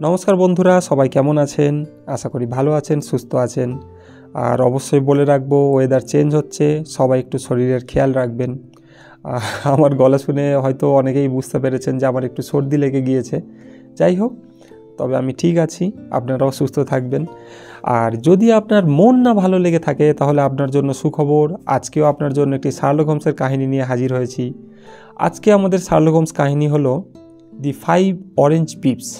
নমস্কার বন্ধুরা, সবাই কেমন আছেন? আশা করি ভালো আছেন, সুস্থ আছেন। আর অবশ্যই বলে রাখবো, ওয়েদার চেঞ্জ হচ্ছে, সবাই একটু শরীরের খেয়াল রাখবেন। আমার গলা শুনে হয়তো অনেকেই বুঝতে পেরেছেন যে আমার একটু সর্দি লেগে গিয়েছে। যাই হোক, তবে আমি ঠিক আছি, আপনারাও সুস্থ থাকবেন। আর যদি আপনার মন না ভালো লেগে থাকে তাহলে আপনার জন্য সুখবর, আজকেও আপনার জন্য একটি শার্লক হোমসের কাহিনী নিয়ে হাজির হয়েছি। আজকে আমাদের শার্লক হোমস কাহিনী হলো দি 5 অরেঞ্জ পিপস,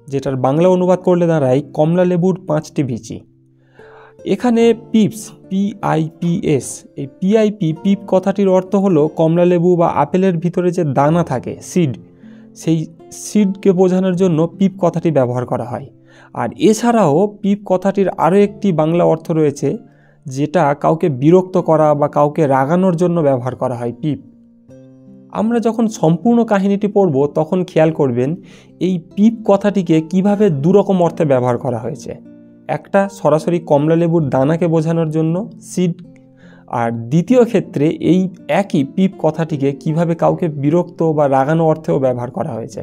যেটার বাংলা অনুবাদ করলে দাঁড়ায় কমলা লেবুর 5টি বিচি। এখানে পিপস, PIPS, এই পিপ কথাটির অর্থ হলো কমলা লেবু বা আপেলের ভিতরে যে দানা থাকে, সিড, সেই সিডকে বোঝানোর জন্য পিপ কথাটি ব্যবহার করা হয়। আর এছাড়াও পিপ কথাটির আরও একটি বাংলা অর্থ রয়েছে, যেটা কাউকে বিরক্ত করা বা কাউকে রাগানোর জন্য ব্যবহার করা হয়, পিপ। আমরা যখন সম্পূর্ণ কাহিনীটি পড়ব তখন খেয়াল করবেন এই পিপ কথাটিকে কিভাবে দুরকম অর্থে ব্যবহার করা হয়েছে। একটা সরাসরি কমলা লেবুর দানাকে বোঝানোর জন্য, সিড, আর দ্বিতীয় ক্ষেত্রে এই একই পিপ কথাটিকে কিভাবে কাউকে বিরক্ত বা রাগানো অর্থেও ব্যবহার করা হয়েছে।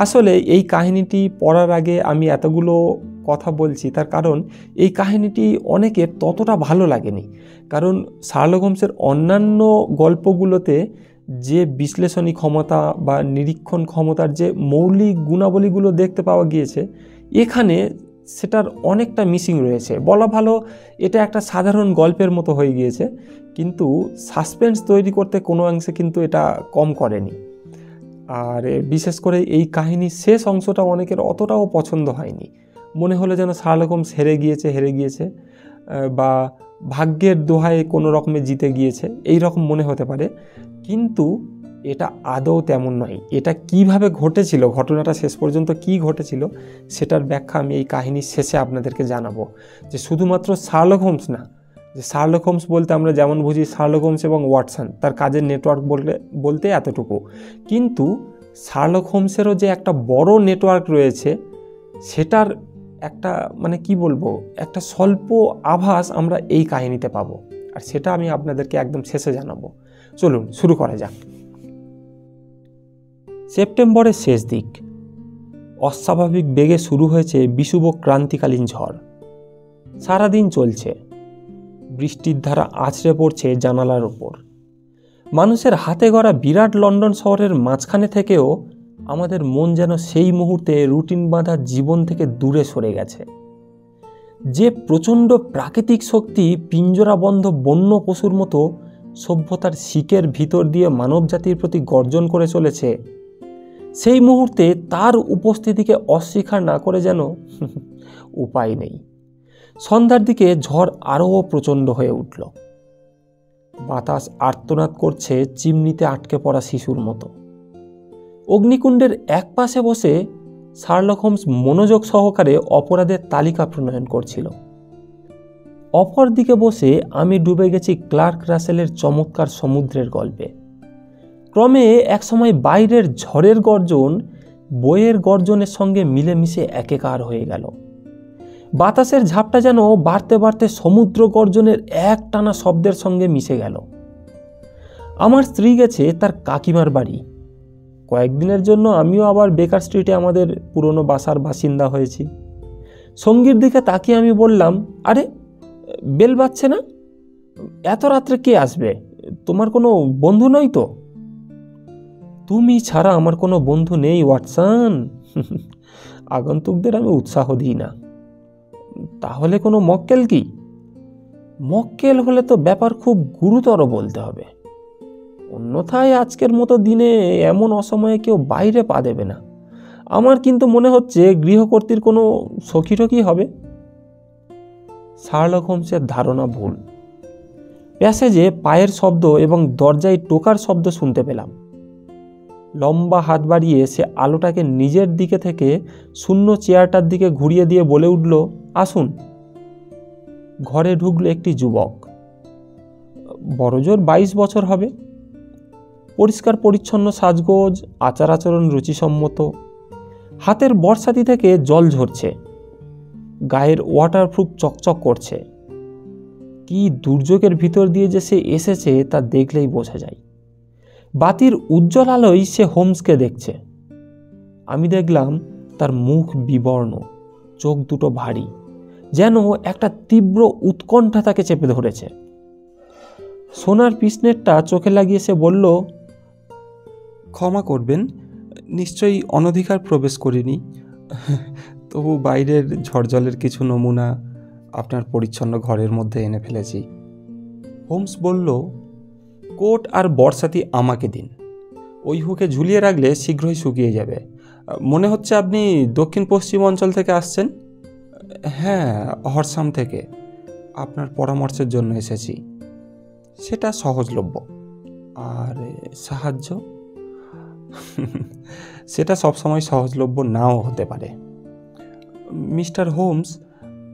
আসলে এই কাহিনীটি পড়ার আগে আমি এতগুলো কথা বলছি তার কারণ এই কাহিনীটি অনেকের ততটা ভালো লাগেনি। কারণ শার্লক হোমসের অন্যান্য গল্পগুলোতে যে বিশ্লেষণী ক্ষমতা বা নিরীক্ষণ ক্ষমতার যে মৌলিক গুণাবলীগুলো দেখতে পাওয়া গিয়েছে, এখানে সেটার অনেকটা মিসিং রয়েছে। বলা ভালো, এটা একটা সাধারণ গল্পের মতো হয়ে গিয়েছে, কিন্তু সাসপেন্স তৈরি করতে কোনো অংশে কিন্তু এটা কম করেনি। আর বিশেষ করে এই কাহিনীর শেষ অংশটা অনেকের অতটাও পছন্দ হয়নি। মনে হলো যেন শার্লক হোমস হেরে গিয়েছে বা ভাগ্যের দোহায় কোনো রকমে জিতে গিয়েছে, এই রকম মনে হতে পারে। কিন্তু এটা আদৌ তেমন নয়। এটা কিভাবে ঘটেছিল, ঘটনাটা শেষ পর্যন্ত কি ঘটেছিল, সেটার ব্যাখ্যা আমি এই কাহিনীর শেষে আপনাদেরকে জানাবো। যে শুধুমাত্র শার্লক হোমস না, যে শার্লক হোমস বলতে আমরা যেমন বুঝি শার্লক হোমস এবং ওয়াটসন, তার কাজের নেটওয়ার্ক বলতে এতটুকু, কিন্তু শার্লক হোমসেরও যে একটা বড় নেটওয়ার্ক রয়েছে, সেটার একটা কি বলবো, একটা স্বল্প আভাস আমরা এই কাহিনীতে পাবো। আর সেটা আমি আপনাদেরকে একদম শেষে জানাবো। চলুন শুরু করা যাক। সেপ্টেম্বরের শেষ দিক, অস্বাভাবিক বেগে শুরু হয়েছে বিষুব ক্রান্তিকালীন ঝড়। সারাদিন চলছে, বৃষ্টির ধারা আছড়ে পড়ছে জানালার ওপর। মানুষের হাতে গড়া বিরাট লন্ডন শহরের মাঝখানে থেকেও আমাদের মন যেন সেই মুহূর্তে রুটিন বাঁধা জীবন থেকে দূরে সরে গেছে। যে প্রচণ্ড প্রাকৃতিক শক্তি পিঞ্জরাবন্ধ বন্য পশুর মতো সভ্যতার শিকের ভিতর দিয়ে মানবজাতির প্রতি গর্জন করে চলেছে, সেই মুহূর্তে তার উপস্থিতিকে অস্বীকার না করে যেন উপায় নেই। সন্ধ্যার দিকে ঝড় আরও প্রচণ্ড হয়ে উঠল। বাতাস আর্তনাদ করছে চিমনিতে আটকে পড়া শিশুর মতো। অগ্নিকুণ্ডের এক পাশে বসে শার্লক হোমস মনোযোগ সহকারে অপরাধের তালিকা প্রণয়ন করছিল। অপর দিকে বসে আমি ডুবে গেছি ক্লার্ক রাসেলের চমৎকার সমুদ্রের গল্পে। ক্রমে একসময় বাইরের ঝড়ের গর্জন বইয়ের গর্জনের সঙ্গে মিলেমিশে একাকার হয়ে গেল। বাতাসের ঝাপটা যেন বাড়তে বাড়তে সমুদ্র গর্জনের এক টানা শব্দের সঙ্গে মিশে গেল। আমার স্ত্রী গেছে তার কাকিমার বাড়ি। কয়েকদিনের জন্য আমিও আবার বেকার স্ট্রিটে আমাদের পুরনো বাসার বাসিন্দা হয়েছি। সঙ্গীর দিকে তাকিয়ে আমি বললাম, আরে বেল বাজছে না? এত রাত্রে কে আসবে? তোমার কোনো বন্ধু নয় তো? তুমি ছাড়া আমার কোনো বন্ধু নেই ওয়াটসন। আগন্তুকদের আমি উৎসাহ দিই না। তাহলে কোনো মক্কেল? কি মক্কেল হলে তো ব্যাপার খুব গুরুতর বলতে হবে, অন্যথায় আজকের মতো দিনে এমন অসময়ে কেউ বাইরে পা দেবে না। আমার কিন্তু মনে হচ্ছে গৃহকর্ত্রীর কোনো সখী হবে। শার্লক হোমসের ধারণা ভুল। প্যাসেজে পায়ের শব্দ এবং দরজায় টোকার শব্দ শুনতে পেলাম। লম্বা হাত বাড়িয়ে সে আলোটাকে নিজের দিকে থেকে শূন্য চেয়ারটার দিকে ঘুরিয়ে দিয়ে বলে উঠল, আসুন। ঘরে ঢুকল একটি যুবক, বড়জোর 22 বছর হবে। পরিষ্কার পরিচ্ছন্ন সাজগোজ, আচার আচরণ রুচিসম্মত। হাতের বর্ষাতি থেকে জল ঝরছে, গায়ের ওয়াটারপ্রুফ চকচক করছে। কি দুর্যোগের ভিতর দিয়ে যে সে এসেছে তা দেখলেই বোঝা যায়। বাতির উজ্জ্বল আলোয় সে হোমসকে দেখছে। আমি দেখলাম তার মুখ বিবর্ণ, চোখ দুটো ভারী, যেন একটা তীব্র উৎকণ্ঠা তাকে চেপে ধরেছে। সোনার পিসনেটটা চোখে লাগিয়ে সে বলল, ক্ষমা করবেন, নিশ্চয়ই অনধিকার প্রবেশ করিনি, তবু বাইরের ঝড়জলের কিছু নমুনা আপনার পরিচ্ছন্ন ঘরের মধ্যে এনে ফেলেছি। হোমস বলল, কোট আর বর্ষাতি আমাকে দিন, ওই হুকে ঝুলিয়ে রাখলে শীঘ্রই শুকিয়ে যাবে। মনে হচ্ছে আপনি দক্ষিণ পশ্চিম অঞ্চল থেকে আসছেন। হ্যাঁ, হরসাম থেকে। আপনার পরামর্শের জন্য এসেছি। সেটা সহজলভ্য। আর সাহায্য? সেটা সবসময় সহজলভ্য নাও হতে পারে। মিস্টার হোমস,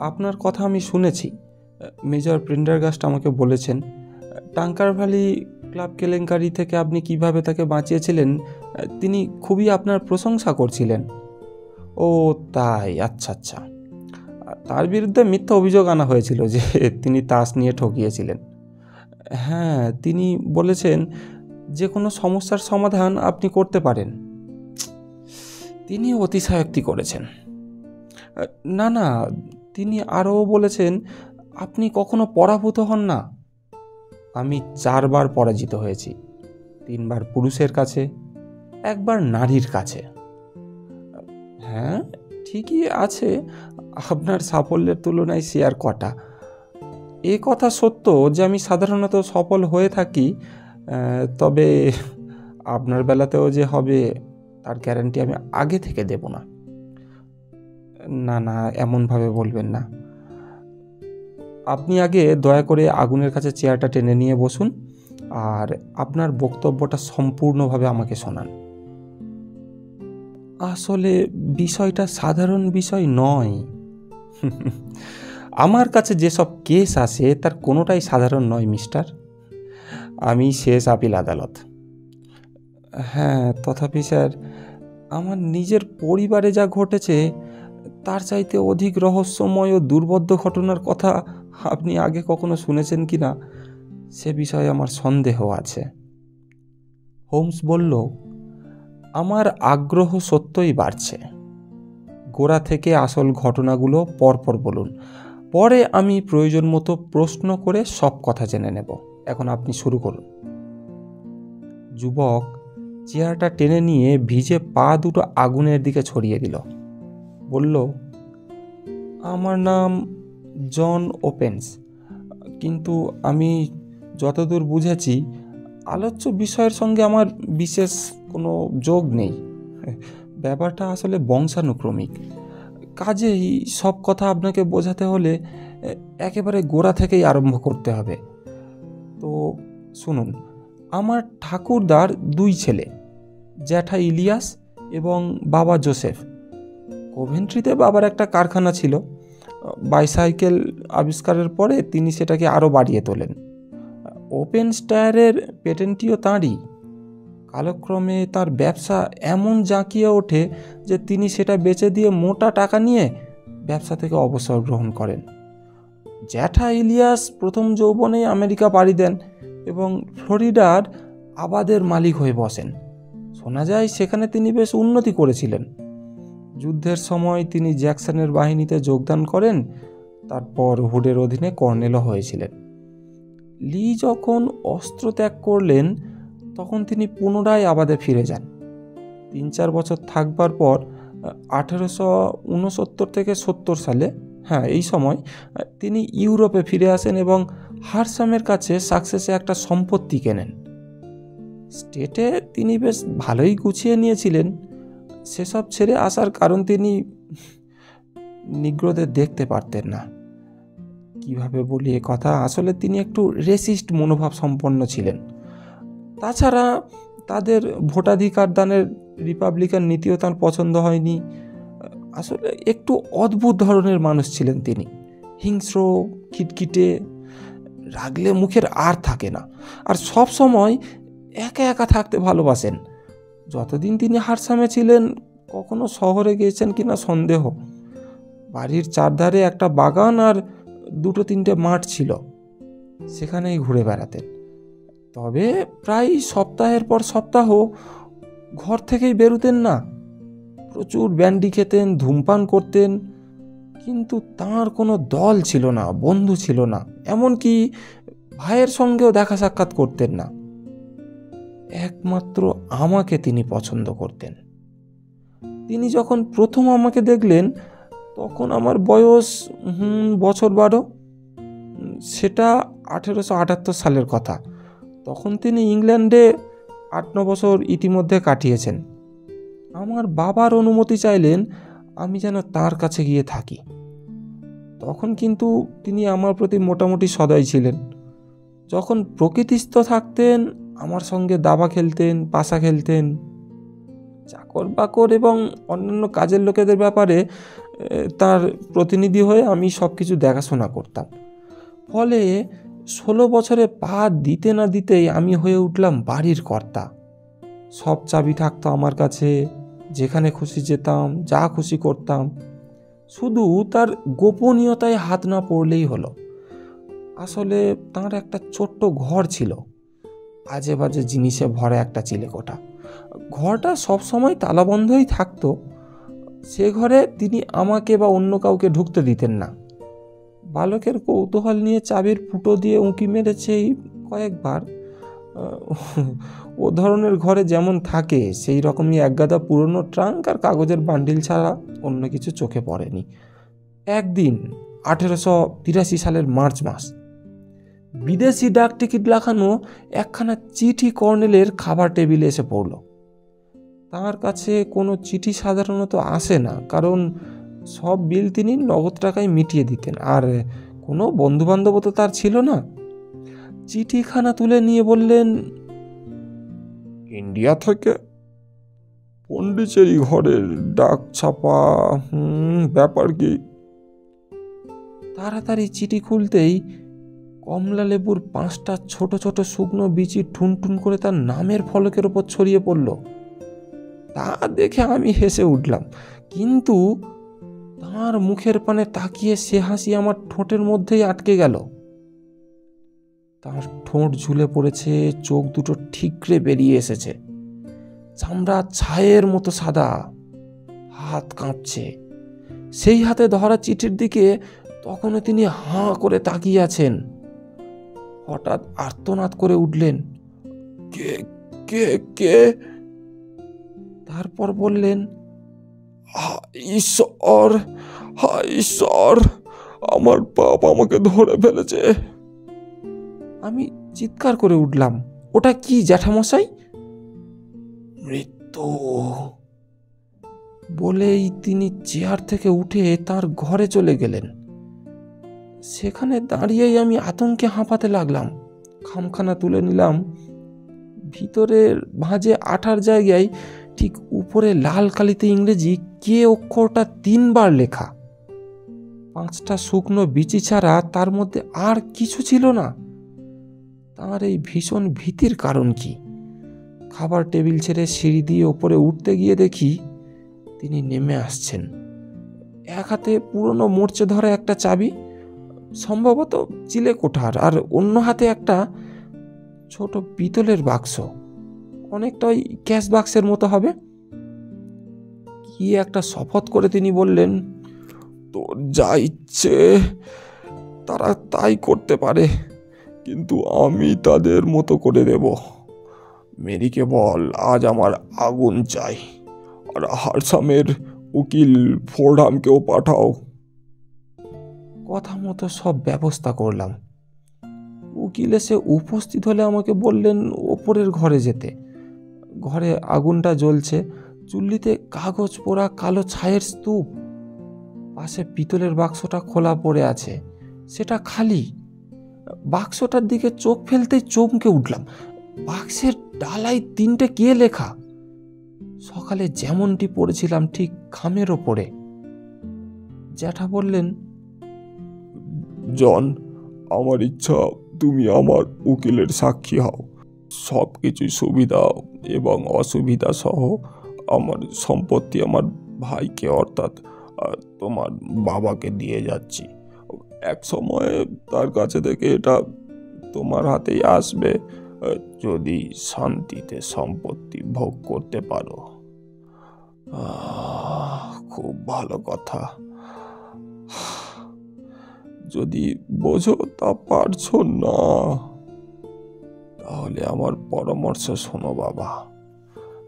আপনার কথা আমি শুনেছি। মেজর প্রেন্ডারগাস্ট আমাকে বলেছেন টাঙ্কার ভ্যালি ক্লাব কেলেঙ্কারি থেকে আপনি কিভাবে তাকে বাঁচিয়েছিলেন তিনি খুবই আপনার প্রশংসা করছিলেন। ও তাই, আচ্ছা আচ্ছা। তার বিরুদ্ধে মিথ্যা অভিযোগ আনা হয়েছিল যে তিনি তাস নিয়ে ঠকিয়েছিলেন। হ্যাঁ, তিনি বলেছেন যে কোনো সমস্যার সমাধান আপনি করতে পারেন। তিনি অতিশয়োক্তি করেছেন। না না, তিনি আরও বলেছেন আপনি কখনো পরাভূত হন না। আমি 4 বার পরাজিত হয়েছি, 3 বার পুরুষের কাছে, 1 বার নারীর কাছে। হ্যাঁ, ঠিকই আছে, আপনার সাফল্যের তুলনায় সে আর কটা। এ কথা সত্য যে আমি সাধারণত সফল হয়ে থাকি, তবে আপনার বেলাতেও যে হবে তার গ্যারান্টি আমি আগে থেকে দেব না। না না, এমনভাবে বলবেন না। আপনি আগে দয়া করে আগুনের কাছে চেয়ারটা টেনে নিয়ে বসুন আর আপনার বক্তব্যটা সম্পূর্ণভাবে আমাকে শোনান। আসলে বিষয়টা সাধারণ বিষয় নয়। আমার কাছে যেসব কেস আসে তার কোনোটাই সাধারণ নয় মিস্টার। আমি শেষ আপিল আদালত। হ্যাঁ, তথাপি স্যার, আমার নিজের পরিবারে যা ঘটেছে তার চাইতে অধিক রহস্যময় ও দুর্বোধ্য ঘটনার কথা আপনি আগে কখনো শুনেছেন কি না সে বিষয়ে আমার সন্দেহ আছে। হোমস বলল, আমার আগ্রহ সত্যই বাড়ছে। গোড়া থেকে আসল ঘটনাগুলো পরপর বলুন, পরে আমি প্রয়োজন মতো প্রশ্ন করে সব কথা জেনে নেব। এখন আপনি শুরু করুন। যুবক চেয়ারটা টেনে নিয়ে ভিজে পা দুটো আগুনের দিকে ছড়িয়ে দিল। বলল, আমার নাম জন ওপেন্স, কিন্তু আমি যতদূর বুঝেছি আলোচ্য বিষয়ের সঙ্গে আমার বিশেষ কোনো যোগ নেই। ব্যাপারটা আসলে বংশানুক্রমিক, কাজেই সব কথা আপনাকে বোঝাতে হলে একেবারে গোড়া থেকেই আরম্ভ করতে হবে। তো শুনুন, আমার ঠাকুরদার 2 ছেলে, জ্যাঠা ইলিয়াস এবং বাবা জোসেফ। কোভেন্ট্রিতে বাবার একটা কারখানা ছিল। বাইসাইকেল আবিষ্কারের পরে তিনি সেটাকে আরও বাড়িয়ে তোলেন। ওপেন স্টায়ারের পেটেন্টটিও তাঁরই। কালক্রমে তার ব্যবসা এমন জাঁকিয়ে ওঠে যে তিনি সেটা বেচে দিয়ে মোটা টাকা নিয়ে ব্যবসা থেকে অবসর গ্রহণ করেন। জ্যাঠা ইলিয়াস প্রথম যৌবনেই আমেরিকা পাড়ি দেন এবং ফ্লোরিডার আবাদের মালিক হয়ে বসেন। শোনা যায় সেখানে তিনি বেশ উন্নতি করেছিলেন। যুদ্ধের সময় তিনি জ্যাকসনের বাহিনীতে যোগদান করেন, তারপর হুডের অধীনে কর্নেলও হয়েছিলেন। লি যখন অস্ত্র ত্যাগ করলেন তখন তিনি পুনরায় আবাদে ফিরে যান। 3-4 বছর থাকবার পর 1869 থেকে 70 সালে, এই সময় তিনি ইউরোপে ফিরে আসেন এবং হারসামের কাছে সাকসেসে একটা সম্পত্তি কেনেন। স্টেটে তিনি বেশ ভালোই গুছিয়ে নিয়েছিলেন। সেসব ছেড়ে আসার কারণ তিনি নিগ্রোদের দেখতে পারতেন না। কিভাবে বলি এ কথা, আসলে তিনি একটু রেসিস্ট মনোভাব সম্পন্ন ছিলেন। তাছাড়া তাদের ভোটাধিকার দানের রিপাবলিকান নীতিও তার পছন্দ হয়নি। আসলে একটু অদ্ভুত ধরনের মানুষ ছিলেন তিনি। হিংস্র, খিটখিটে, রাগলে মুখের আর থাকে না, আর সব সময় একা একা থাকতে ভালোবাসেন। যতদিন তিনি হারসামে ছিলেন কখনো শহরে গিয়েছেন কিনা সন্দেহ। বাড়ির চারধারে একটা বাগান আর 2-3টে মাঠ ছিল, সেখানেই ঘুরে বেড়াতেন। তবে প্রায় সপ্তাহের পর সপ্তাহ ঘর থেকেই বেরোতেন না। প্রচুর ব্যান্ডি খেতেন, ধূমপান করতেন, কিন্তু তার কোনো দল ছিল না, বন্ধু ছিল না, এমনকি ভাইয়ের সঙ্গেও দেখা সাক্ষাৎ করতেন না। একমাত্র আমাকে তিনি পছন্দ করতেন। তিনি যখন প্রথম আমাকে দেখলেন তখন আমার বয়স বছর 12। সেটা 1878 সালের কথা। তখন তিনি ইংল্যান্ডে 8-9 বছর ইতিমধ্যে কাটিয়েছেন। আমার বাবার অনুমতি চাইলেন আমি যেন তার কাছে গিয়ে থাকি। তখন কিন্তু তিনি আমার প্রতি মোটামুটি সদয় ছিলেন। যখন প্রকৃতিস্থ থাকতেন আমার সঙ্গে দাবা খেলতেন, পাশা খেলতেন। চাকর বাকর এবং অন্যান্য কাজের লোকেদের ব্যাপারে তার প্রতিনিধি হয়ে আমি সব কিছু দেখাশোনা করতাম। ফলে 16 বছরে পা দিতে না দিতেই আমি হয়ে উঠলাম বাড়ির কর্তা। সব চাবি থাকতো আমার কাছে, যেখানে খুশি যেতাম, যা খুশি করতাম। শুধু তার গোপনীয়তায় হাত না পড়লেই হলো। আসলে তার একটা ছোট্ট ঘর ছিল, আজে বাজে জিনিসে ভরা একটা চিলেকোঠা। ঘরটা সবসময় তালাবন্ধই থাকতো। সে ঘরে তিনি আমাকে বা অন্য কাউকে ঢুকতে দিতেন না। বালকের কৌতূহল নিয়ে চাবির ফুটো দিয়ে উঁকি মেরেছে কয়েকবার। ও ধরনের ঘরে যেমন থাকে সেই রকমই একগাদা পুরনো ট্রাঙ্ক আর কাগজের বান্ডিল ছাড়া অন্য কিছু চোখে পড়েনি। একদিন 1883 সালের মার্চ মাস, বিদেশি ডাক টিকিট লাগানো একখানা চিঠি কর্নেলের খাবার টেবিলে এসে পড়ল। তার কাছে কোনো চিঠি সাধারণত আসে না, কারণ সব বিল তিনি নগদ টাকায় মিটিয়ে দিতেন, আর কোনো বন্ধুবান্ধব তো তার ছিল না। চিঠিখানা তুলে নিয়ে বললেন, ইন্ডিয়া থেকে পন্ডিচেরি ঘরের ডাক ছাপা। ব্যাপার কি? তাড়াতাড়ি চিঠি খুলতেই কমলা লেবুর 5টা ছোট ছোট শুকনো বিচি ঠুনঠুন করে তার নামের ফলকের ওপর ছড়িয়ে পড়ল। তা দেখে আমি হেসে উঠলাম, কিন্তু তার মুখের পানে তাকিয়ে সে হাসি আমার ঠোঁটের মধ্যেই আটকে গেল। তার ঠোঁট ঝুলে পড়েছে, চোখ দুটো ঠিকরে বেরিয়ে এসেছে, চামড়া ছায়ের মতো সাদা, হাত কাঁপছে। সেই হাতে ধরা চিঠির দিকে তখনও তিনি হাঁ করে তাকিয়ে আছেন। হঠাৎ আর্তনাদ করে উঠলেন, কে কে কে? তারপর বললেন, ঈশ্বর, ঈশ্বর, আমার বাপ আমাকে ধরে ফেলেছে। আমি চিৎকার করে উঠলাম, ওটা কি জ্যাঠামশাই? মৃত্যু। বলেই তিনি চেয়ার থেকে উঠে তার ঘরে চলে গেলেন। সেখানে দাঁড়িয়েই আমি আতঙ্কে হাঁপাতে লাগলাম। খামখানা তুলে নিলাম। ভিতরের ভাঁজে আঠার জায়গায় ঠিক উপরে লাল কালিতে ইংরেজি কে অক্ষরটা 3 বার লেখা। 5টা শুকনো বিচি ছাড়া তার মধ্যে আর কিছু ছিল না। তার এই ভীষণ ভীতির কারণ কি? খাবার টেবিল ছেড়ে সিঁড়ি দিয়ে ওপরে উঠতে গিয়ে দেখি তিনি নেমে আসছেন। এক হাতে পুরনো মরচে ধরা একটা চাবি, সম্ভবত চিলেকোঠার, আর অন্য হাতে একটা ছোট পিতলের বাক্স, অনেকটা ওই ক্যাশ বাক্সের মতো হবে। কি একটা শপথ করে তিনি বললেন, তোর যা ইচ্ছে তারা তাই করতে পারে, কিন্তু আমি তাদের মতো করে দেব। মেরিকে বল আজ আমার আগুন চাই, আর হারসামের উকিল ফোর্ডহামকেও পাঠাও। কথা মতো সব ব্যবস্থা করলাম। উকিল এসে উপস্থিত হলে আমাকে বললেন ওপরের ঘরে যেতে। ঘরে আগুনটা জ্বলছে, চুল্লিতে কাগজ পোড়া কালো ছায়ের স্তূপ, পাশে পিতলের বাক্সটা খোলা পড়ে আছে, সেটা খালি। বাক্সটার দিকে চোখ ফেলতেই চমকে উঠলাম। বাক্সের ডালায় 3টে কে লেখা, সকালে যেমনটি পড়েছিলাম ঠিক খামের ওপরে। জ্যাঠা বললেন, জন, আমার ইচ্ছা তুমি আমার উকিলের সাক্ষী হও। সব কিছুই সুবিধা এবং অসুবিধা সহ আমার সম্পত্তি আমার ভাইকে অর্থাৎ তোমার বাবাকে দিয়ে যাচ্ছি। এক সময় তার কাছে থেকে এটা তোমার হাতেই আসবে, যদি শান্তিতে সম্পত্তি ভোগ করতে পারো। খুব ভালো কথা। যদি বোঝো তা পারছো না, তাহলে আমার পরামর্শ শোনো বাবা।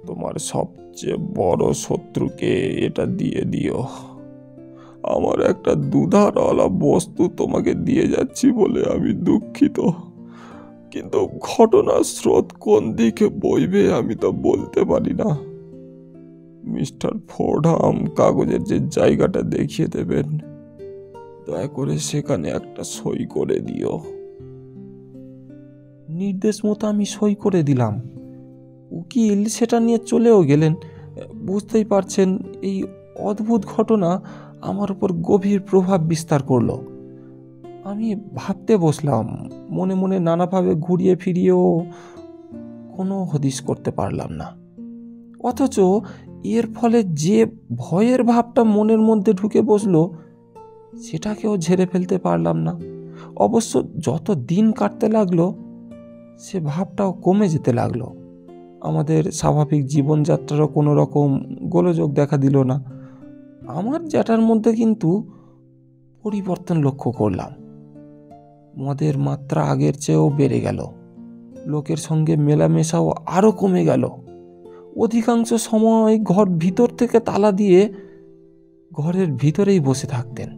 তোমার সবচেয়ে বড় শত্রুকে এটা দিয়ে দিও। আমার একটা দুধারওয়ালা বস্তু তোমাকে দিয়ে যাচ্ছি বলে আমি দুঃখিত, কিন্তু ঘটনার স্রোত কোন দিকে বইবে আমি তা বলতে পারি না। মিস্টার ফোর্ডহাম কাগজের যে জায়গাটা দেখিয়ে দেবেন, দয়া করে সেখানে একটা সই করে দিও। নির্দেশ মতো আমি সই করে দিলাম। উকিল সেটা নিয়ে চলেও গেলেন। বুঝতেই পারছেন, এই অদ্ভুত ঘটনা আমার উপর গভীর প্রভাব বিস্তার করলো। আমি ভাবতে বসলাম, মনে মনে নানাভাবে ঘুরিয়ে ফিরিয়েও কোনো হদিশ করতে পারলাম না। অথচ এর ফলে যে ভয়ের ভাবটা মনের মধ্যে ঢুকে বসলো, সেটাকেও ঝেড়ে ফেলতে পারলাম না। অবশ্য যত দিন কাটতে লাগলো, সে ভাবটাও কমে যেতে লাগলো। আমাদের স্বাভাবিক জীবনযাত্রারও কোনো রকম গোলযোগ দেখা দিল না। আমার জ্যাঠার মধ্যে কিন্তু পরিবর্তন লক্ষ্য করলাম। মদের মাত্রা আগের চেয়েও বেড়ে গেল। লোকের সঙ্গে মেলামেশাও আরও কমে গেল। অধিকাংশ সময় ঘর ভিতর থেকে তালা দিয়ে ঘরের ভিতরেই বসে থাকতেন।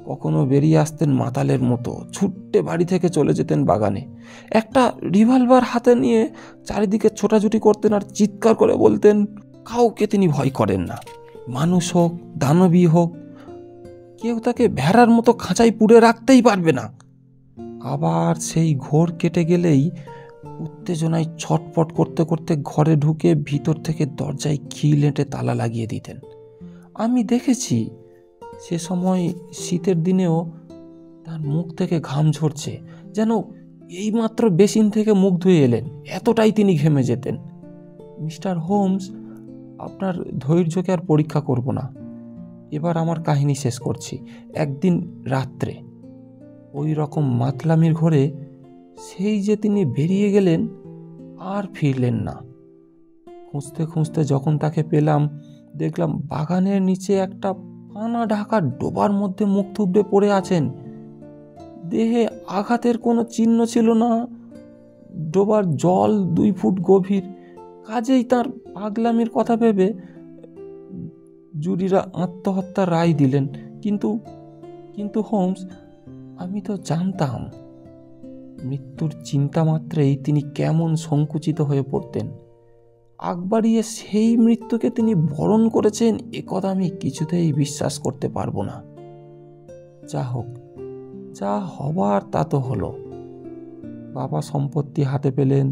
কখনো বেরিয়ে আসতেন মাতালের মতো, ছুট্টে বাড়ি থেকে চলে যেতেন বাগানে। একটা রিভলভার হাতে নিয়ে চারিদিকে ছোটাছুটি করতেন আর চিৎকার করে বলতেন, কাউকে তিনি ভয় করেন না। মানুষ হোক, দানবী হোক, কেউ তাকে ভেড়ার মতো খাঁচায় পুড়ে রাখতেই পারবে না। আবার সেই ঘোর কেটে গেলেই উত্তেজনায় ছটপট করতে করতে ঘরে ঢুকে ভিতর থেকে দরজায় খিল এঁটে তালা লাগিয়ে দিতেন। আমি দেখেছি সে সময় শীতের দিনেও তার মুখ থেকে ঘাম ঝরছে, যেন এইমাত্র বেসিন থেকে মুখ ধুয়ে এলেন, এতটাই তিনি ঘেমে যেতেন। মিস্টার হোমস, আপনার ধৈর্যকে আর পরীক্ষা করব না, এবার আমার কাহিনী শেষ করছি। একদিন রাত্রে ওই রকম মাতলামির ঘরে সেই যে তিনি বেরিয়ে গেলেন, আর ফিরলেন না। খুঁজতে খুঁজতে যখন তাকে পেলাম, দেখলাম বাগানের নিচে একটা পানা ঢাকা ডোবার মধ্যে মুখ থুবড়ে পড়ে আছেন। দেহে আঘাতের কোনো চিহ্ন ছিল না। ডোবার জল 2 ফুট গভীর। কাজেই তার পাগলামির কথা ভেবে জুরিরা আত্মহত্যার রায় দিলেন। কিন্তু হোমস, আমি তো জানতাম মৃত্যুর চিন্তা মাত্রেই তিনি কেমন সংকুচিত হয়ে পড়তেন। আগ বাড়িয়ে সেই মৃত্যুকে তিনি বরণ করেছেন, একথা আমি কিছুতেই বিশ্বাস করতে পারবো না। যা হোক, যা হবার তা তো হলো। বাবা সম্পত্তি হাতে পেলেন,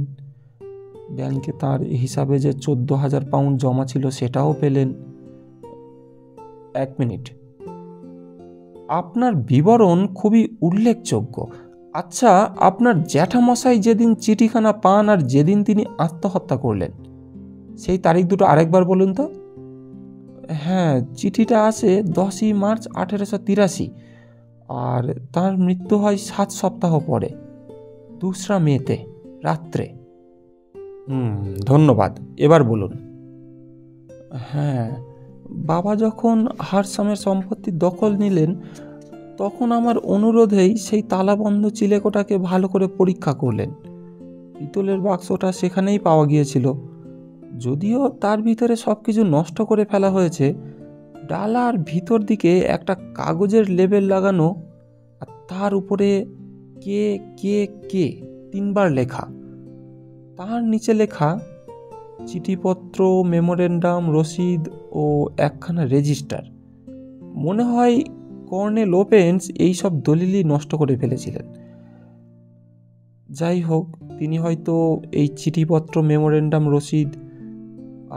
ব্যাংকে তার হিসাবে যে 14,000 পাউন্ড জমা ছিল সেটাও পেলেন। 1 মিনিট, আপনার বিবরণ খুবই উল্লেখযোগ্য। আচ্ছা, আপনার জ্যাঠামশাই যেদিন চিঠিখানা পান আর যেদিন তিনি আত্মহত্যা করলেন, সেই তারিখ দুটো আরেকবার বলুন তো। হ্যাঁ, চিঠিটা আসে 10ই মার্চ 1883, আর তার মৃত্যু হয় 7 সপ্তাহ পরে, 2রা মেতে রাত্রে। ধন্যবাদ, এবার বলুন। হ্যাঁ, বাবা যখন হারসামের সম্পত্তি দখল নিলেন, তখন আমার অনুরোধেই সেই তালাবন্ধ চিলেকোটাকে ভালো করে পরীক্ষা করলেন। পিতলের বাক্সটা সেখানেই পাওয়া গিয়েছিল, যদিও তার ভিতরে সব কিছু নষ্ট করে ফেলা হয়েছে। ডালার ভিতর দিকে একটা কাগজের লেবেল লাগানো, আর তার উপরে কে কে কে 3 বার লেখা। তার নিচে লেখা চিঠিপত্র, মেমোরেন্ডাম, রসিদ ও একখানা রেজিস্টার। মনে হয় কর্নেল ওপেন্স এইসব দলিলই নষ্ট করে ফেলেছিলেন। যাই হোক, তিনি হয়তো এই চিঠিপত্র, মেমোরেন্ডাম, রসিদ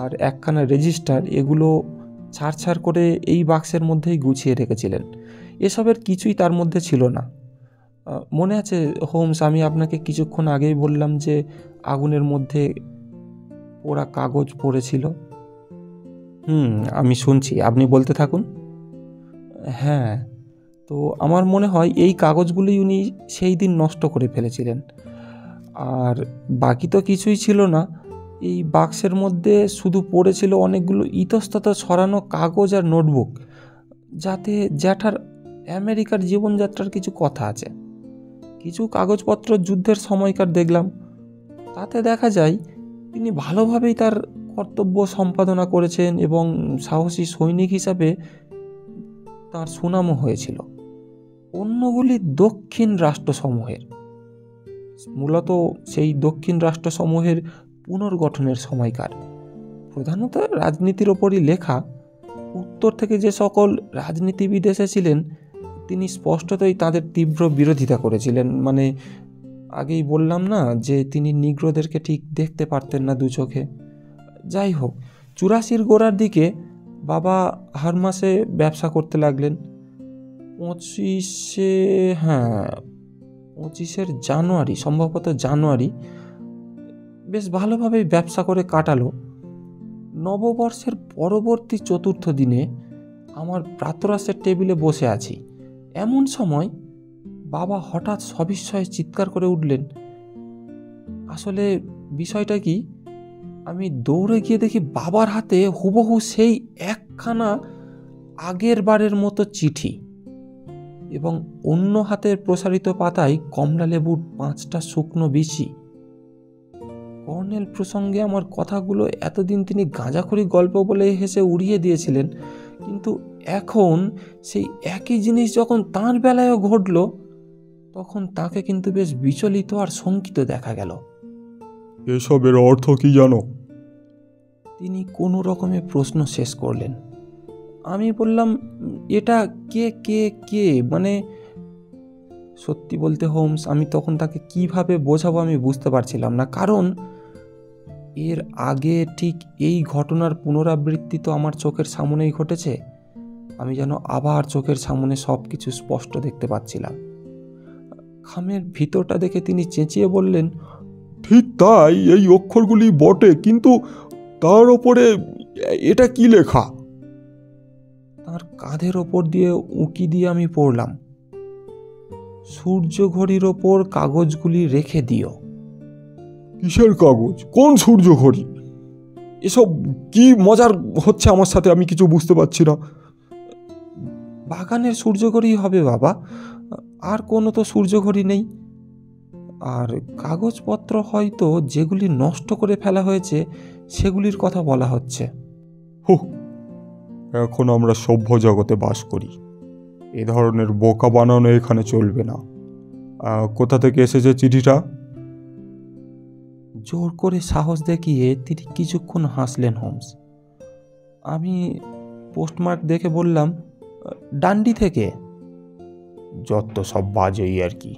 আর একখানা রেজিস্টার এগুলো ছাড় করে এই বাক্সের মধ্যেই গুছিয়ে রেখেছিলেন। এসবের কিছুই তার মধ্যে ছিল না। মনে আছে হোমস, আমি আপনাকে কিছুক্ষণ আগেই বললাম যে আগুনের মধ্যে পোড়া কাগজ পড়েছিল। আমি শুনছি, আপনি বলতে থাকুন। হ্যাঁ, তো আমার মনে হয় এই কাগজগুলি উনি সেই দিন নষ্ট করে ফেলেছিলেন। আর বাকি তো কিছুই ছিল না, এই বাক্সের মধ্যে শুধু পড়েছিল অনেকগুলো ইতস্তত ছড়ানো কাগজ আর নোটবুক, যাতে জ্যাঠার আমেরিকার জীবনযাত্রার কিছু কথা আছে। কিছু কাগজপত্র যুদ্ধের সময়কার দেখলাম। তাতে দেখা যায় তিনি ভালোভাবেই তার কর্তব্য সম্পাদনা করেছেন এবং সাহসী সৈনিক হিসাবে তার সুনামও হয়েছিল। অন্যগুলি দক্ষিণ রাষ্ট্রসমূহের, মূলত সেই দক্ষিণ রাষ্ট্রসমূহের পুনর্গঠনের সময়কার, প্রধানত রাজনীতির ওপরই লেখা। উত্তর থেকে যে সকল রাজনীতিবিদ এসেছিলেন তিনি স্পষ্টতই তাদের তীব্র বিরোধিতা করেছিলেন। মানে আগেই বললাম না যে তিনি নিগ্রোদেরকে ঠিক দেখতে পারতেন না দু চোখে। যাই হোক, 84 গোড়ার দিকে বাবা হারমাসে ব্যবসা করতে লাগলেন। 25 জানুয়ারি, সম্ভবত জানুয়ারি, বেশ ভালোভাবেই ব্যবসা করে কাটালো। নববর্ষের পরবর্তী চতুর্থ দিনে আমার প্রাতরাশের টেবিলে বসে আছি, এমন সময় বাবা হঠাৎ সবিস্ময়ে চিৎকার করে উঠলেন। আসলে বিষয়টা কি, আমি দৌড়ে গিয়ে দেখি বাবার হাতে হুবহু সেই একখানা আগের বারের মতো চিঠি, এবং অন্য হাতের প্রসারিত পাতায় কমলা লেবুর 5টা শুকনো বিচি। কর্নেল প্রসঙ্গে আমার কথাগুলো এতদিন তিনি গাঁজাখড়ি গল্প বলে হেসে উড়িয়ে দিয়েছিলেন, কিন্তু এখন সেই একই জিনিস যখন তাঁর বেলায়ও ঘটল, তখন তাকে কিন্তু বেশ বিচলিত আর শঙ্কিত দেখা গেল। এসবের অর্থ কি জানো? তিনি কোনো রকমে প্রশ্ন শেষ করলেন। আমি বললাম, এটা কে কে কে মানে সত্যি বলতে হোমস, আমি তখন তাকে কিভাবে বোঝাবো আমি বুঝতে পারছিলাম না, কারণ এর আগে ঠিক এই ঘটনার পুনরাবৃত্তি তো আমার চোখের সামনেই ঘটেছে। আমি যেন আবার চোখের সামনে সব কিছু স্পষ্ট দেখতে পাচ্ছিলাম। খামের ভিতরটা দেখে তিনি চেঁচিয়ে বললেন, ঠিক তাই, এই অক্ষরগুলি বটে, কিন্তু তার ওপরে এটা কি লেখা? তার কাঁধের ওপর দিয়ে উঁকি দিয়ে আমি পড়লাম, সূর্য ঘড়ির ওপর কাগজগুলি রেখে দিও। কিসের কাগজ? কোন সূর্য ঘড়ি? এসব কি মজার হচ্ছে আমার সাথে? আমি কিছু বুঝতে পারছি না। বাগানের সূর্য ঘড়ি হবে বাবা, আর কোনো তো সূর্য ঘড়ি নেই। আর কাগজপত্র হয়তো যেগুলি নষ্ট করে ফেলা হয়েছে সেগুলির কথা বলা হচ্ছে। এখন আমরা সভ্য জগতে বাস করি, এ ধরনের বোকা বানানো এখানে চলবে না। কোথা থেকে এসেছে চিঠিটা? জোর করে সাহস দেখিয়ে তিনি কিছুক্ষণ হাসলেন হোমস। আমি পোস্টমার্ক দেখে বললাম, ডান্ডি থেকে। যত সব বাজেই আর কি।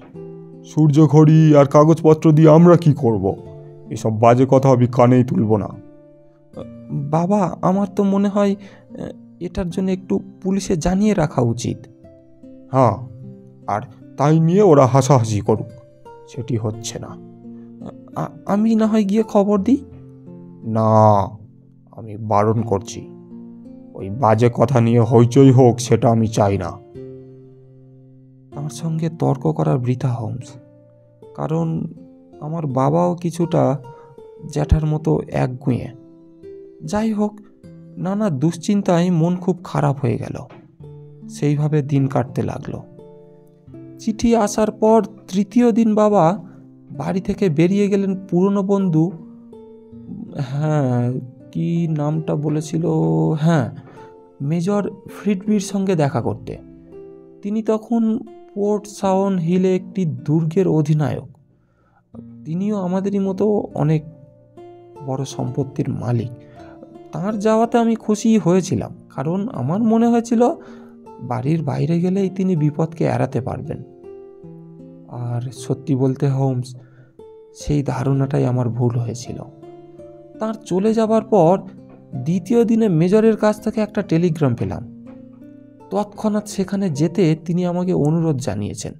সূর্য ঘড়ি আর কাগজপত্র দিয়ে আমরা কি করব? এসব বাজে কথা আমি কানেই তুলব না। বাবা, আমার তো মনে হয় এটার জন্য একটু পুলিশে জানিয়ে রাখা উচিত। হ্যাঁ, আর তাই নিয়ে ওরা হাসাহাসি করুক, সেটি হচ্ছে না। আমি না হয় গিয়ে খবর দিই। না, আমি বারণ করছি। ওই বাজে কথা নিয়ে হইচই হোক, সেটা আমি চাই না। তার সঙ্গে তর্ক করার বৃথা হোমস, কারণ আমার বাবাও কিছুটা জ্যাঠার মতো একগুঁয়ে। যাই হোক, নানা দুশ্চিন্তায় মন খুব খারাপ হয়ে গেল। সেইভাবে দিন কাটতে লাগলো। চিঠি আসার পর তৃতীয় দিন বাবা বাড়ি থেকে বেরিয়ে গেলেন পুরনো বন্ধু, কি নামটা বলেছিল, মেজর ফ্রিডবির সঙ্গে দেখা করতে। তিনি তখন পোর্ট সাউন হিলে একটি দুর্গের অধিনায়ক। তিনিও আমাদেরই মতো অনেক বড় সম্পত্তির মালিক। তার যাওয়াতে আমি খুশি হয়েছিলাম, কারণ আমার মনে হয়েছিল বাড়ির বাইরে গেলেই তিনি বিপদকে এড়াতে পারবেন। আর সত্যি বলতে হোমস, সেই ধারণাটাই আমার ভুল হয়েছিল। তার চলে যাবার পর দ্বিতীয় দিনে মেজরের কাছ থেকে একটা টেলিগ্রাম পেলাম। তৎক্ষণাৎ সেখানে যেতে তিনি আমাকে অনুরোধ জানিয়েছেন।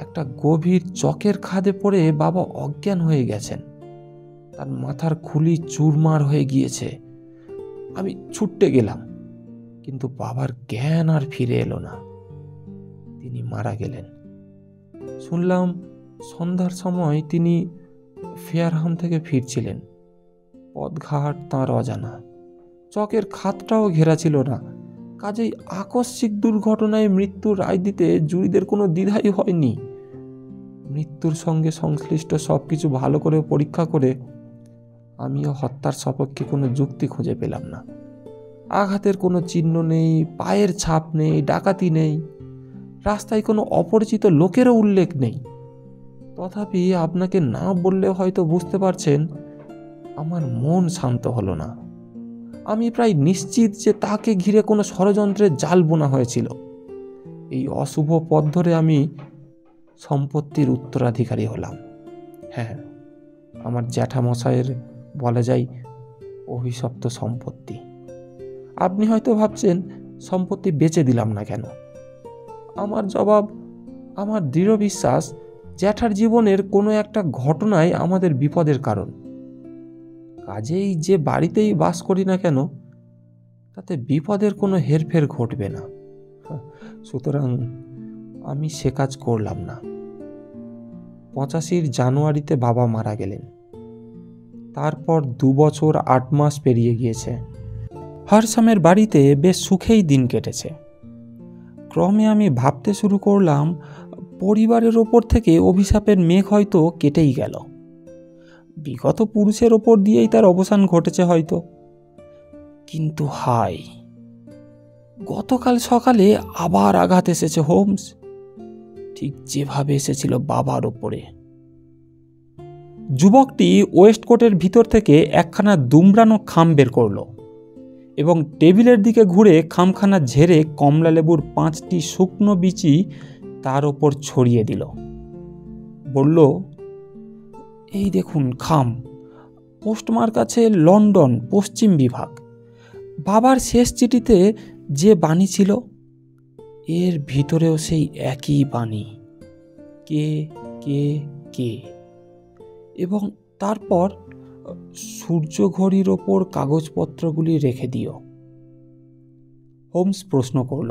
একটা গভীর চকের খাদে পড়ে বাবা অজ্ঞান হয়ে গেছেন। তার মাথার খুলি চুরমার হয়ে গিয়েছে। আমি ছুটতে গেলাম, কিন্তু বাবার জ্ঞান আর ফিরে এলো না। তিনি মারা গেলেন। শুনলাম সন্ধ্যার সময় তিনি ফেয়ারহাম থেকে ফিরছিলেন। পথঘাট তাঁর অজানা, চকের খাতটাও ঘেরা ছিল না, কাজেই আকস্মিক দুর্ঘটনায় মৃত্যুর রায় দিতে জুরিদের কোনো দ্বিধাই হয়নি। মৃত্যুর সঙ্গে সংশ্লিষ্ট সব কিছু ভালো করে পরীক্ষা করে আমিও হত্যার সপক্ষে কোনো যুক্তি খুঁজে পেলাম না। আঘাতের কোনো চিহ্ন নেই, পায়ের ছাপ নেই, ডাকাতি নেই, রাস্তায় কোনো অপরিচিত লোকেরও উল্লেখ নেই। তথাপি আপনাকে না বললে হয়তো বুঝতে পারছেন, আমার মন শান্ত হলো না। আমি প্রায় নিশ্চিত যে তাকে ঘিরে কোনো ষড়যন্ত্রের জাল বোনা হয়েছিল। এই অশুভ পথ ধরে আমি সম্পত্তির উত্তরাধিকারী হলাম। হ্যাঁ, আমার জ্যাঠামশাইয়ের বলা যায় অভিশপ্ত সম্পত্তি। আপনি হয়তো ভাবছেন সম্পত্তি বেচে দিলাম না কেন। আমার জবাব, আমার দৃঢ় বিশ্বাস জ্যাঠার জীবনের কোনো একটা ঘটনায় আমাদের বিপদের কারণ। কাজেই যে বাড়িতেই বাস করি না কেন, তাতে বিপদের কোনো হেরফের ঘটবে না। সুতরাং আমি সে কাজ করলাম না। 85 জানুয়ারিতে বাবা মারা গেলেন। তারপর 2 বছর 8 মাস পেরিয়ে গিয়েছে। হরসামের বাড়িতে বেশ সুখেই দিন কেটেছে। ক্রমে আমি ভাবতে শুরু করলাম, পরিবারের ওপর থেকে অভিশাপের মেঘ হয়তো কেটেই গেল। বিগত পুরুষের ওপর দিয়েই তার অবসান ঘটেছে হয়তো। কিন্তু হায়, গতকাল সকালে আবার আঘাত এসেছে হোমস, ঠিক যেভাবে এসেছিল বাবার ওপরে। যুবকটি ওয়েস্টকোটের ভিতর থেকে একখানা দুমড়ানো খাম বের করল এবং টেবিলের দিকে ঘুরে খামখানা ঝেড়ে কমলা লেবুর 5টি শুকনো বিচি তার ওপর ছড়িয়ে দিল। বলল, এই দেখুন খাম, পোস্টমার্ক আছে লন্ডন, পশ্চিম বিভাগ। বাবার শেষ চিঠিতে যে বাণী ছিল, এর ভিতরেও সেই একই বাণী, কে কে কে। এবং তারপর সূর্য ঘড়ির ওপর কাগজপত্রগুলি রেখে দিও। হোমস প্রশ্ন করল,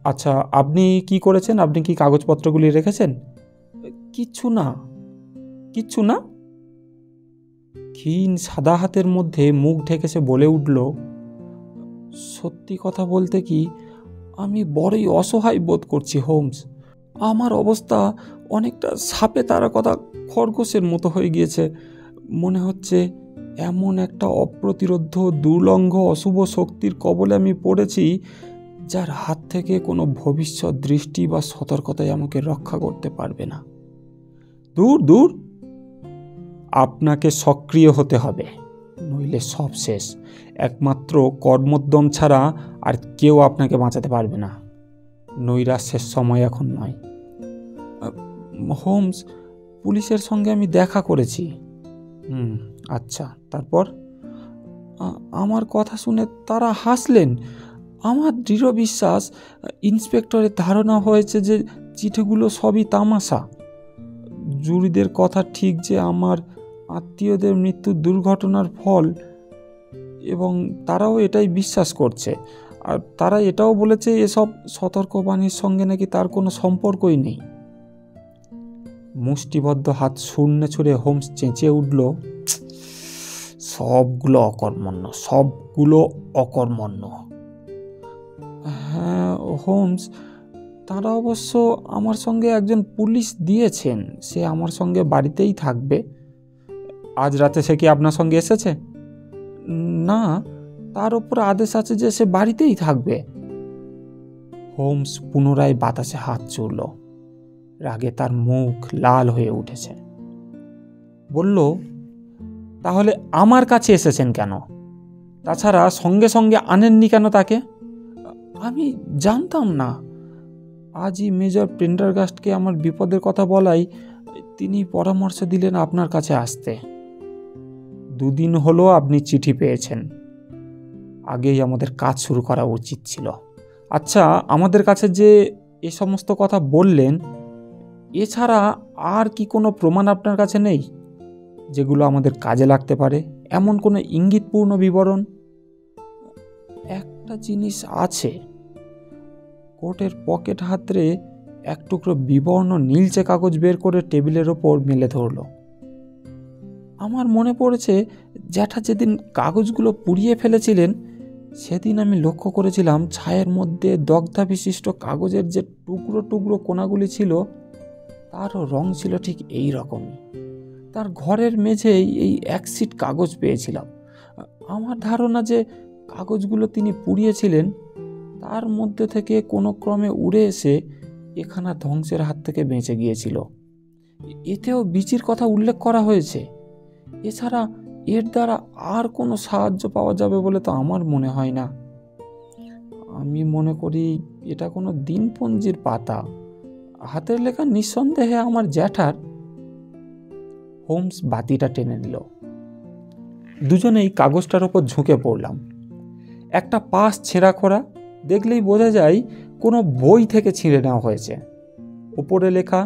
আচ্ছা, আপনি কি করেছেন? আপনি কি কাগজপত্রগুলি রেখেছেন? কিচ্ছু না। ক্ষীণ সাদা হাতের মধ্যে মুখ ঢেকেছে বলে উঠল, সত্যি কথা বলতে কি, আমি বড়ই অসহায় বোধ করছি হোমস। আমার অবস্থা অনেকটা সাপে তারা কথা খরগোশের মতো হয়ে গিয়েছে। মনে হচ্ছে এমন একটা অপ্রতিরোধ্য দুর্লঙ্ঘ অশুভ শক্তির কবলে আমি পড়েছি, যার হাত থেকে কোনো ভবিষ্যৎ দৃষ্টি বা সতর্কতায় আমাকে রক্ষা করতে পারবে না। দূর, আপনাকে সক্রিয় হতে হবে, নইলে সব শেষ। একমাত্র কর্মোদ্যম ছাড়া আর কেউ আপনাকে বাঁচাতে পারবে না। নৈরাশ্যের সময় এখন নয়। হোমস, পুলিশের সঙ্গে আমি দেখা করেছি। আচ্ছা, তারপর? আমার কথা শুনে তারা হাসলেন। আমার দৃঢ় বিশ্বাস, ইন্সপেক্টরের ধারণা হয়েছে যে চিঠিগুলো সবই তামাশা। জুরিদের কথা ঠিক যে আমার আত্মীয়দের মৃত্যু দুর্ঘটনার ফল, এবং তারাও এটাই বিশ্বাস করছে। আর তারা এটাও বলেছে এসব সতর্কবাণীর সঙ্গে নাকি তার কোনো সম্পর্কই নেই। মুষ্টিবদ্ধ হাত শূন্যে ছুঁড়ে হোমস চেঁচিয়ে উঠল, সবগুলো অকর্মণ্য। হ্যাঁ হোমস, তারা অবশ্য আমার সঙ্গে একজন পুলিশ দিয়েছেন, সে আমার সঙ্গে বাড়িতেই থাকবে। আজ রাতে সে কি আপনার সঙ্গে এসেছে? না, তার উপর আদেশ আছে যে সে বাড়িতেই থাকবে। হোমস পুনরায় বাতাসে হাত ছুড়ল। রাগে তার মুখ লাল হয়ে উঠেছে। বলল, তাহলে আমার কাছে এসেছেন কেন? তাছাড়া সঙ্গে সঙ্গে আনেননি কেন তাকে? আমি জানতাম না। আজই মেজর প্রেন্ডারগাস্টকে আমার বিপদের কথা বলাই তিনি পরামর্শ দিলেন আপনার কাছে আসতে। 2 দিন হলো আপনি চিঠি পেয়েছেন, আগেই আমাদের কাজ শুরু করা উচিত ছিল। আচ্ছা, আমাদের কাছে যে এ সমস্ত কথা বললেন, এছাড়া আর কি কোনো প্রমাণ আপনার কাছে নেই যেগুলো আমাদের কাজে লাগতে পারে? এমন কোনো ইঙ্গিতপূর্ণ বিবরণ? একটা জিনিস আছে। কোটের পকেট হাতড়ে এক টুকরো বিবর্ণ নীলচে কাগজ বের করে টেবিলের ওপর মেলে ধরল। আমার মনে পড়েছে জ্যাঠা যেদিন কাগজগুলো পুড়িয়ে ফেলেছিলেন সেদিন আমি লক্ষ্য করেছিলাম ছায়ের মধ্যে দগ্ধা বিশিষ্ট কাগজের যে টুকরো টুকরো কোনাগুলি ছিল তারও রং ছিল ঠিক এই রকমই। তার ঘরের মেঝেই এই এক শীট কাগজ পেয়েছিলাম। আমার ধারণা যে কাগজগুলো তিনি পুড়িয়েছিলেন তার মধ্যে থেকে কোনো ক্রমে উড়ে এসে এখানা ধ্বংসের হাত থেকে বেঁচে গিয়েছিল। এতেও বিচির কথা উল্লেখ করা হয়েছে। এছাড়া এর দ্বারা আর কোনো সাহায্য পাওয়া যাবে বলে তো আমার মনে হয় না। আমি মনে করি এটা কোনো দিনপঞ্জির পাতা। হাতের লেখা নিঃসন্দেহে আমার জ্যাঠার। হোমস বাতিটা টেনে নিল। দুজনেই কাগজটার ওপর ঝুঁকে পড়লাম। একটা পাশ ছেঁড়া খোড়া, দেখলেই বোঝা যায় কোনো বই থেকে ছিঁড়ে নেওয়া হয়েছে। ওপরে লেখা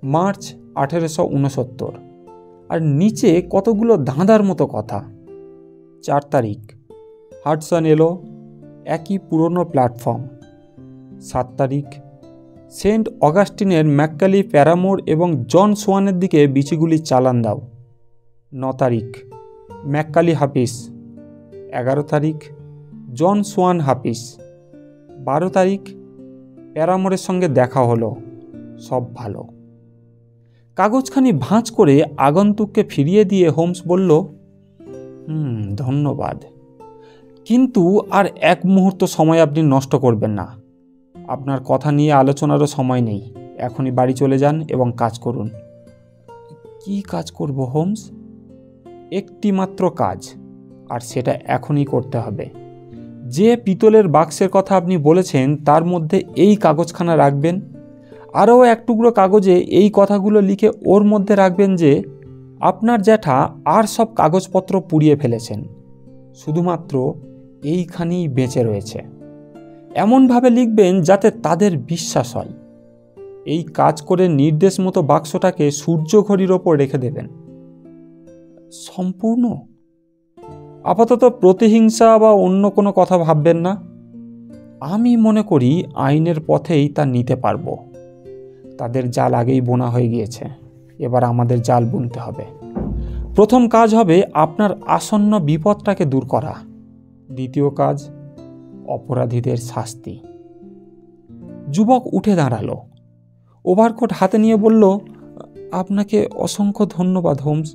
মার্চ 1869, আর নিচে কতগুলো ধাঁধার মতো কথা। 4 তারিখ হাডসন এলো, একই পুরনো প্ল্যাটফর্ম। 7 তারিখ সেন্ট অগাস্টিনের ম্যাককালি, প্যারামোর এবং জন সোয়ানের দিকে বিচিগুলি চালান দাও। 9 তারিখ ম্যাককালি হাফিস। 11 তারিখ জন সোয়ান হাফিস। 12 তারিখ প্যারামোরের সঙ্গে দেখা হলো, সব ভালো। কাগজখানি ভাঁজ করে আগন্তুককে ফিরিয়ে দিয়ে হোমস বলল, ধন্যবাদ, কিন্তু আর এক মুহূর্ত সময় আপনি নষ্ট করবেন না। আপনার কথা নিয়ে আলোচনারও সময় নেই। এখনই বাড়ি চলে যান এবং কাজ করুন। কি কাজ করব হোমস? একটি মাত্র কাজ, আর সেটা এখনই করতে হবে। যে পিতলের বাক্সের কথা আপনি বলেছেন তার মধ্যে এই কাগজখানা রাখবেন। আরও এক টুকরো কাগজে এই কথাগুলো লিখে ওর মধ্যে রাখবেন যে আপনার জ্যাঠা আর সব কাগজপত্র পুড়িয়ে ফেলেছেন, শুধুমাত্র এইখানেই বেঁচে রয়েছে। এমনভাবে লিখবেন যাতে তাদের বিশ্বাস হয়। এই কাজ করে নির্দেশ মতো বাক্সটাকে সূর্য ঘড়ির ওপর রেখে দেবেন। সম্পূর্ণ? আপাতত প্রতিহিংসা বা অন্য কোনো কথা ভাববেন না। আমি মনে করি আইনের পথেই তা নিতে পারবো। তাদের জাল আগেই বোনা হয়ে গিয়েছে, এবার আমাদের জাল বুনতে হবে। প্রথম কাজ হবে আপনার আসন্ন বিপদটাকে দূর করা। দ্বিতীয় কাজ অপরাধীদের শাস্তি। যুবক উঠে দাঁড়ালো, ওভারকোট হাতে নিয়ে বলল, আপনাকে অসংখ্য ধন্যবাদ হোমস।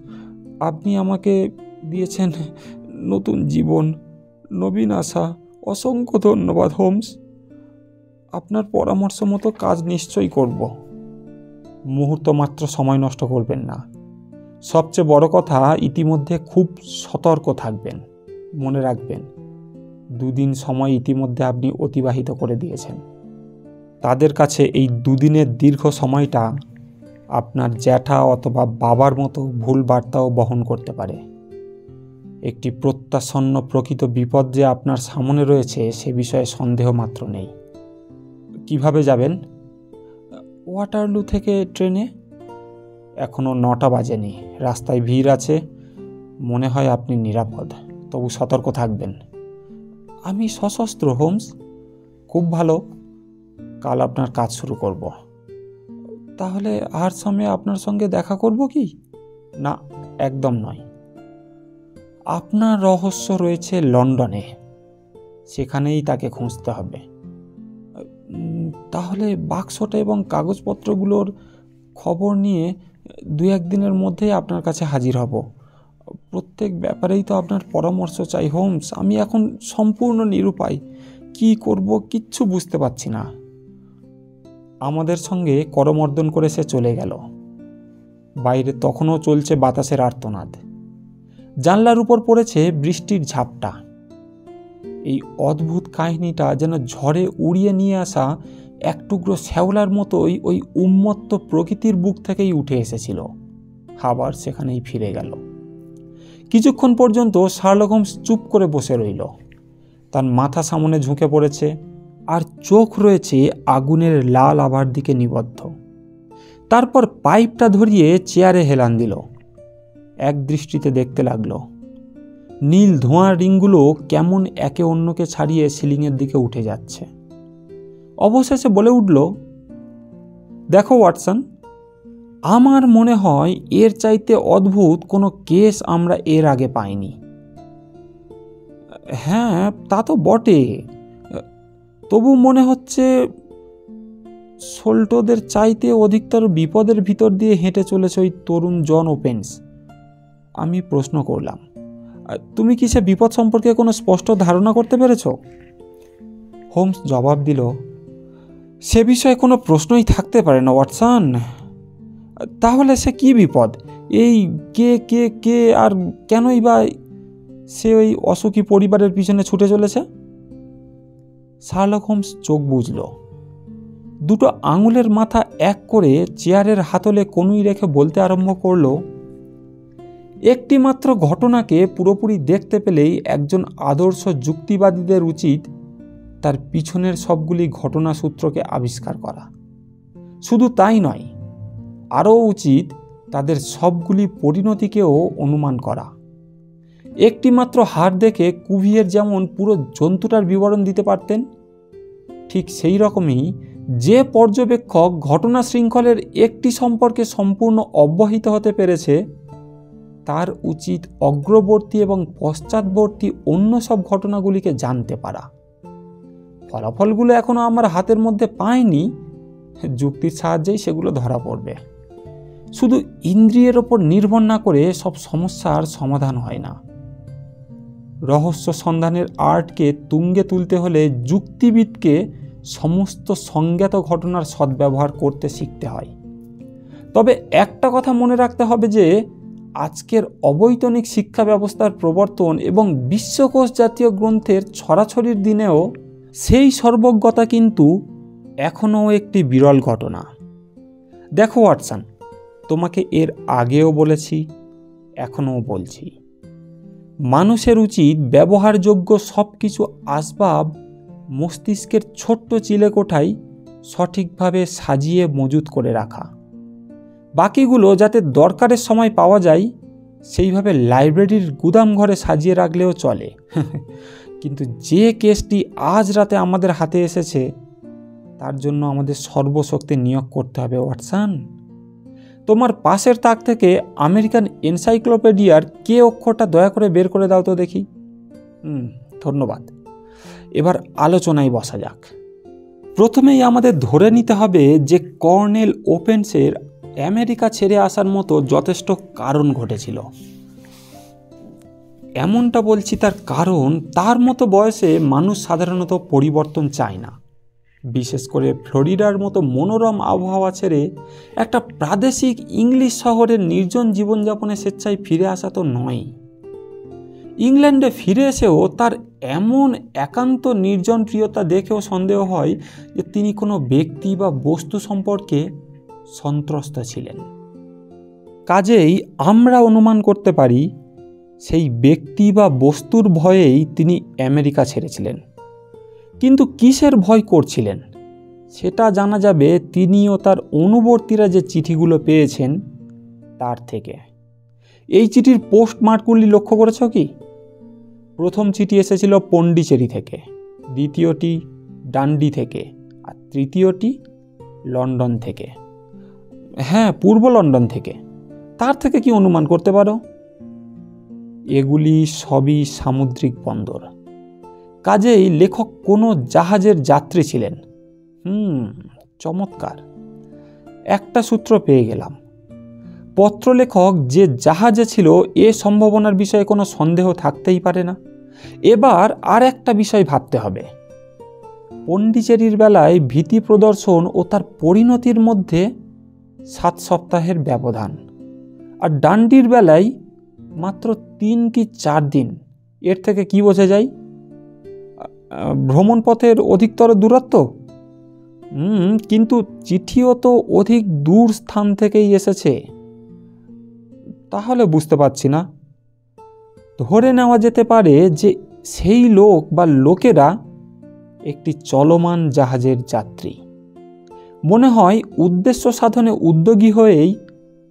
আপনি আমাকে দিয়েছেন নতুন জীবন, নবীন আশা। অসংখ্য ধন্যবাদ হোমস। আপনার পরামর্শ মতো কাজ নিশ্চয়ই করব। মুহূর্ত মাত্র সময় নষ্ট করবেন না। সবচেয়ে বড় কথা, ইতিমধ্যে খুব সতর্ক থাকবেন। মনে রাখবেন, 2 দিন সময় ইতিমধ্যে আপনি অতিবাহিত করে দিয়েছেন। তাদের কাছে এই 2 দিনের দীর্ঘ সময়টা আপনার জ্যাঠা অথবা বাবার মতো ভুল বার্তাও বহন করতে পারে। একটি প্রত্যাসন্ন প্রকৃত বিপদ যে আপনার সামনে রয়েছে সে বিষয়ে সন্দেহ মাত্র নেই। কিভাবে যাবেন? ওয়াটারলু থেকে ট্রেনে। এখনও 9টা বাজেনি, রাস্তায় ভিড় আছে। মনে হয় আপনি নিরাপদ, তবু সতর্ক থাকবেন। আমি সশস্ত্র হোমস। খুব ভালো, কাল আপনার কাজ শুরু করব। তাহলে আর সময় আপনার সঙ্গে দেখা করব কি? না, একদম নয়। আপনার রহস্য রয়েছে লন্ডনে, সেখানেই তাকে খুঁজতে হবে। তাহলে বাক্সটা এবং কাগজপত্রগুলোর খবর নিয়ে 2-1 দিনের মধ্যেই আপনার কাছে হাজির হব। প্রত্যেক ব্যাপারেই তো আপনার পরামর্শ চাই হোমস। আমি এখন সম্পূর্ণ নিরুপায়। কি করব কিচ্ছু বুঝতে পারছি না। আমাদের সঙ্গে করমর্দন করে সে চলে গেল। বাইরে তখনও চলছে বাতাসের আর্তনাদ। জানলার উপর পড়েছে বৃষ্টির ঝাপটা। এই অদ্ভুত কাহিনীটা যেন ঝড়ে উড়িয়ে নিয়ে আসা এক টুকরো শ্যাওলার মতোই ওই উন্মত্ত প্রকৃতির বুক থেকেই উঠে এসেছিল, আবার সেখানেই ফিরে গেল। কিছুক্ষণ পর্যন্ত শার্লক হোমস চুপ করে বসে রইল। তার মাথা সামনে ঝুঁকে পড়েছে, আর চোখ রয়েছে আগুনের লাল আভার দিকে নিবদ্ধ। তারপর পাইপটা ধরিয়ে চেয়ারে হেলান দিল। এক দৃষ্টিতে দেখতে লাগলো নীল ধোঁয়ার রিংগুলো কেমন একে অন্যকে ছাড়িয়ে সিলিংয়ের দিকে উঠে যাচ্ছে। অবশেষে বলে উঠল, দেখো ওয়াটসন, আমার মনে হয় এর চাইতে অদ্ভুত কোনো কেস আমরা এর আগে পাইনি। হ্যাঁ, তা তো বটে, তবু মনে হচ্ছে সোল্টোদের চাইতে অধিকতর বিপদের ভিতর দিয়ে হেঁটে চলেছে ওই তরুণ জন ওপেন্স। আমি প্রশ্ন করলাম, তুমি কি সে বিপদ সম্পর্কে কোনো স্পষ্ট ধারণা করতে পেরেছ? হোমস জবাব দিল, সে বিষয়ে কোনো প্রশ্নই থাকতে পারে না ওয়াটসন। তাহলে সে কি বিপদ? এই কে কে কে আর কেনই বা সে ওই অসুখী পরিবারের পিছনে ছুটে চলেছে? শার্লক হোমস চোখ বুঝল, দুটো আঙুলের মাথা এক করে চেয়ারের হাতলে কনুই রেখে বলতে আরম্ভ করল, একটি মাত্র ঘটনাকে পুরোপুরি দেখতে পেলেই একজন আদর্শ যুক্তিবাদীদের উচিত তার পিছনের সবগুলি ঘটনাসূত্রকে আবিষ্কার করা। শুধু তাই নয়, আরও উচিত তাদের সবগুলি পরিণতিকেও অনুমান করা। একটি মাত্র হাড় দেখে কুভিয়ের যেমন পুরো জন্তুটার বিবরণ দিতে পারতেন, ঠিক সেই রকমই যে পর্যবেক্ষক ঘটনা শৃঙ্খলের একটি সম্পর্কে সম্পূর্ণ অব্যাহত হতে পেরেছে, তার উচিত অগ্রবর্তী এবং পশ্চাৎবর্তী অন্য সব ঘটনাগুলিকে জানতে পারা। ফলাফলগুলো এখনও আমার হাতের মধ্যে পাইনি, যুক্তির সাহায্যেই সেগুলো ধরা পড়বে। শুধু ইন্দ্রিয়ের ওপর নির্ভর না করে সব সমস্যার সমাধান হয় না। রহস্য সন্ধানের আর্টকে তুঙ্গে তুলতে হলে যুক্তিবিদকে সমস্ত সংজ্ঞাত ঘটনার সদ্ব্যবহার করতে শিখতে হয়। তবে একটা কথা মনে রাখতে হবে যে আজকের অবৈতনিক শিক্ষা ব্যবস্থার প্রবর্তন এবং বিশ্বকোষ জাতীয় গ্রন্থের ছড়াছড়ির দিনেও সেই সর্বজ্ঞতা কিন্তু এখনও একটি বিরল ঘটনা। দেখো ওয়াটসন, তোমাকে এর আগেও বলেছি, এখনও বলছি, মানুষের উচিত ব্যবহারযোগ্য সব কিছু আসবাব মস্তিষ্কের ছোট্ট চিলেকোঠায় সঠিকভাবে সাজিয়ে মজুত করে রাখা। বাকিগুলো যাতে দরকারের সময় পাওয়া যায় সেইভাবে লাইব্রেরির গুদাম ঘরে সাজিয়ে রাখলেও চলে। কিন্তু যে কেসটি আজ রাতে আমাদের হাতে এসেছে তার জন্য আমাদের সর্বশক্তি নিয়োগ করতে হবে ওয়াটসন। তোমার পাশের তাক থেকে আমেরিকান এনসাইক্লোপিডিয়ার কে অক্ষরটা দয়া করে বের করে দাও তো দেখি। ধন্যবাদ। এবার আলোচনায় বসা যাক। প্রথমেই আমাদের ধরে নিতে হবে যে কর্নেল ওপেন্সের আমেরিকা ছেড়ে আসার মতো যথেষ্ট কারণ ঘটেছিল। এমনটা বলছি তার কারণ, তার মতো বয়সে মানুষ সাধারণত পরিবর্তন চায় না। বিশেষ করে ফ্লোরিডার মতো মনোরম আবহাওয়া ছেড়ে একটা প্রাদেশিক ইংলিশ শহরের নির্জন জীবনযাপনে স্বেচ্ছায় ফিরে আসা তো নয়। ইংল্যান্ডে ফিরে এসেও তার এমন একান্ত নির্জন প্রিয়তা দেখেও সন্দেহ হয় যে তিনি কোনো ব্যক্তি বা বস্তু সম্পর্কে সন্ত্রস্ত ছিলেন। কাজেই আমরা অনুমান করতে পারি সেই ব্যক্তি বা বস্তুর ভয়েই তিনি আমেরিকা ছেড়েছিলেন। কিন্তু কিসের ভয় করছিলেন সেটা জানা যাবে তিনি ও তার অনুবর্তীরা যে চিঠিগুলো পেয়েছেন তার থেকে। এই চিঠির পোস্টমার্কগুলি লক্ষ্য করেছ কি? প্রথম চিঠি এসেছিল পন্ডিচেরি থেকে, দ্বিতীয়টি ডান্ডি থেকে, আর তৃতীয়টি লন্ডন থেকে। হ্যাঁ, পূর্ব লন্ডন থেকে। তার থেকে কি অনুমান করতে পারো? এগুলি সবই সামুদ্রিক বন্দর। কাজেই লেখক কোনো জাহাজের যাত্রী ছিলেন। চমৎকার, একটা সূত্র পেয়ে গেলাম। পত্রলেখক যে জাহাজে ছিল এ সম্ভাবনার বিষয়ে কোনো সন্দেহ থাকতেই পারে না। এবার আর একটা বিষয় ভাবতে হবে। পন্ডিচেরির বেলায় ভীতি প্রদর্শন ও তার পরিণতির মধ্যে 7 সপ্তাহের ব্যবধান, আর ডান্ডির বেলায় মাত্র 3 কি 4 দিন। এর থেকে কি বোঝা যায়? ভ্রমণপথের অধিকতর দূরত্ব। কিন্তু চিঠিও তো অধিক দূর স্থান থেকেই এসেছে। তাহলে বুঝতে পারছি না। ধরে নেওয়া যেতে পারে যে সেই লোক বা লোকেরা একটি চলমান জাহাজের যাত্রী। মনে হয় উদ্দেশ্য সাধনে উদ্যোগী হয়েই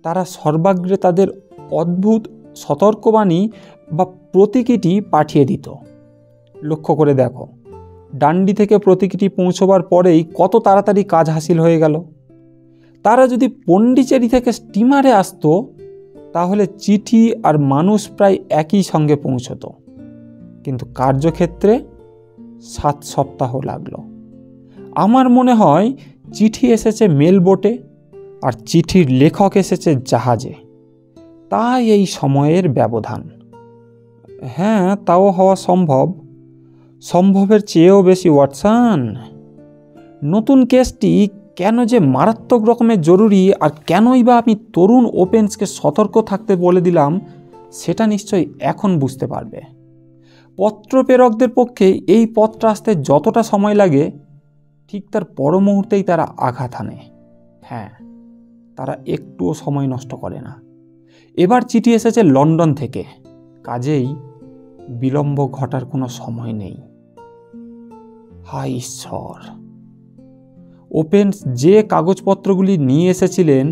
তারা সর্বাগ্রে তাদের অদ্ভুত সতর্কবাণী বা প্রতীকীটি পাঠিয়ে দিত। লক্ষ্য করে দেখো, ডান্ডি থেকে প্রতীকীটি পৌঁছবার পরেই কত তাড়াতাড়ি কাজ হাসিল হয়ে গেল। তারা যদি পন্ডিচেরি থেকে স্টিমারে আসতো তাহলে চিঠি আর মানুষ প্রায় একই সঙ্গে পৌঁছতো, কিন্তু কার্যক্ষেত্রে 7 সপ্তাহ লাগলো। আমার মনে হয় চিঠি এসেছে মেল বোটে আর চিঠির লেখক এসেছে জাহাজে, তাই এই সময়ের ব্যবধান। হ্যাঁ, তাও হওয়া সম্ভব, সম্ভবের চেয়েও বেশি। ওয়াটসন, নতুন কেসটি কেন যে মারাত্মক রকমের জরুরি আর কেনই বা আমি তরুণ ওপেন্সকে সতর্ক থাকতে বলে দিলাম সেটা নিশ্চয়ই এখন বুঝতে পারবে। পত্র প্রেরকদের পক্ষে এই পত্র আসতে যতটা সময় লাগে ঠিক তার পর মুহূর্তেই তারা আঘাত হানে। হ্যাঁ, তারা একটুও সময় নষ্ট করে না। এবার চিঠি এসেছে লন্ডন থেকে, কাজেই বিলম্ব ঘটার কোনো সময় নেই। হায় ঈশ্বর! ওপেন্স যে কাগজপত্রগুলি নিয়ে এসেছিলেন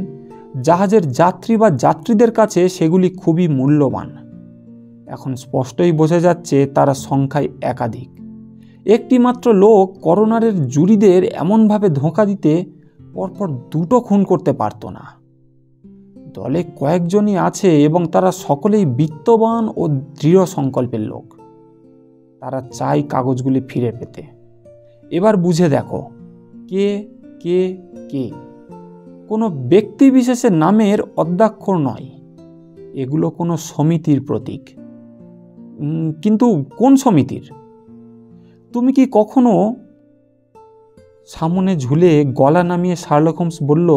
জাহাজের যাত্রী বা যাত্রীদের কাছে সেগুলি খুবই মূল্যবান। এখন স্পষ্টই বোঝা যাচ্ছে তারা সংখ্যায় একাধিক। একটি মাত্র লোক করোনারের জুরিদের এমনভাবে ধোঁকা দিতে পরপর 2টো খুন করতে পারত না। দলে কয়েকজনই আছে এবং তারা সকলেই বিত্তবান ও দৃঢ় সংকল্পের লোক। তারা চায় কাগজগুলি ফিরে পেতে। এবার বুঝে দেখো কে কে কে। কোনো ব্যক্তি বিশেষের নামের অদ্যাক্ষর নয়, এগুলো কোনো সমিতির প্রতীক। কিন্তু কোন সমিতির? তুমি কি কখনো, সামনে ঝুলে গলা নামিয়ে শার্লক হোমস বলল,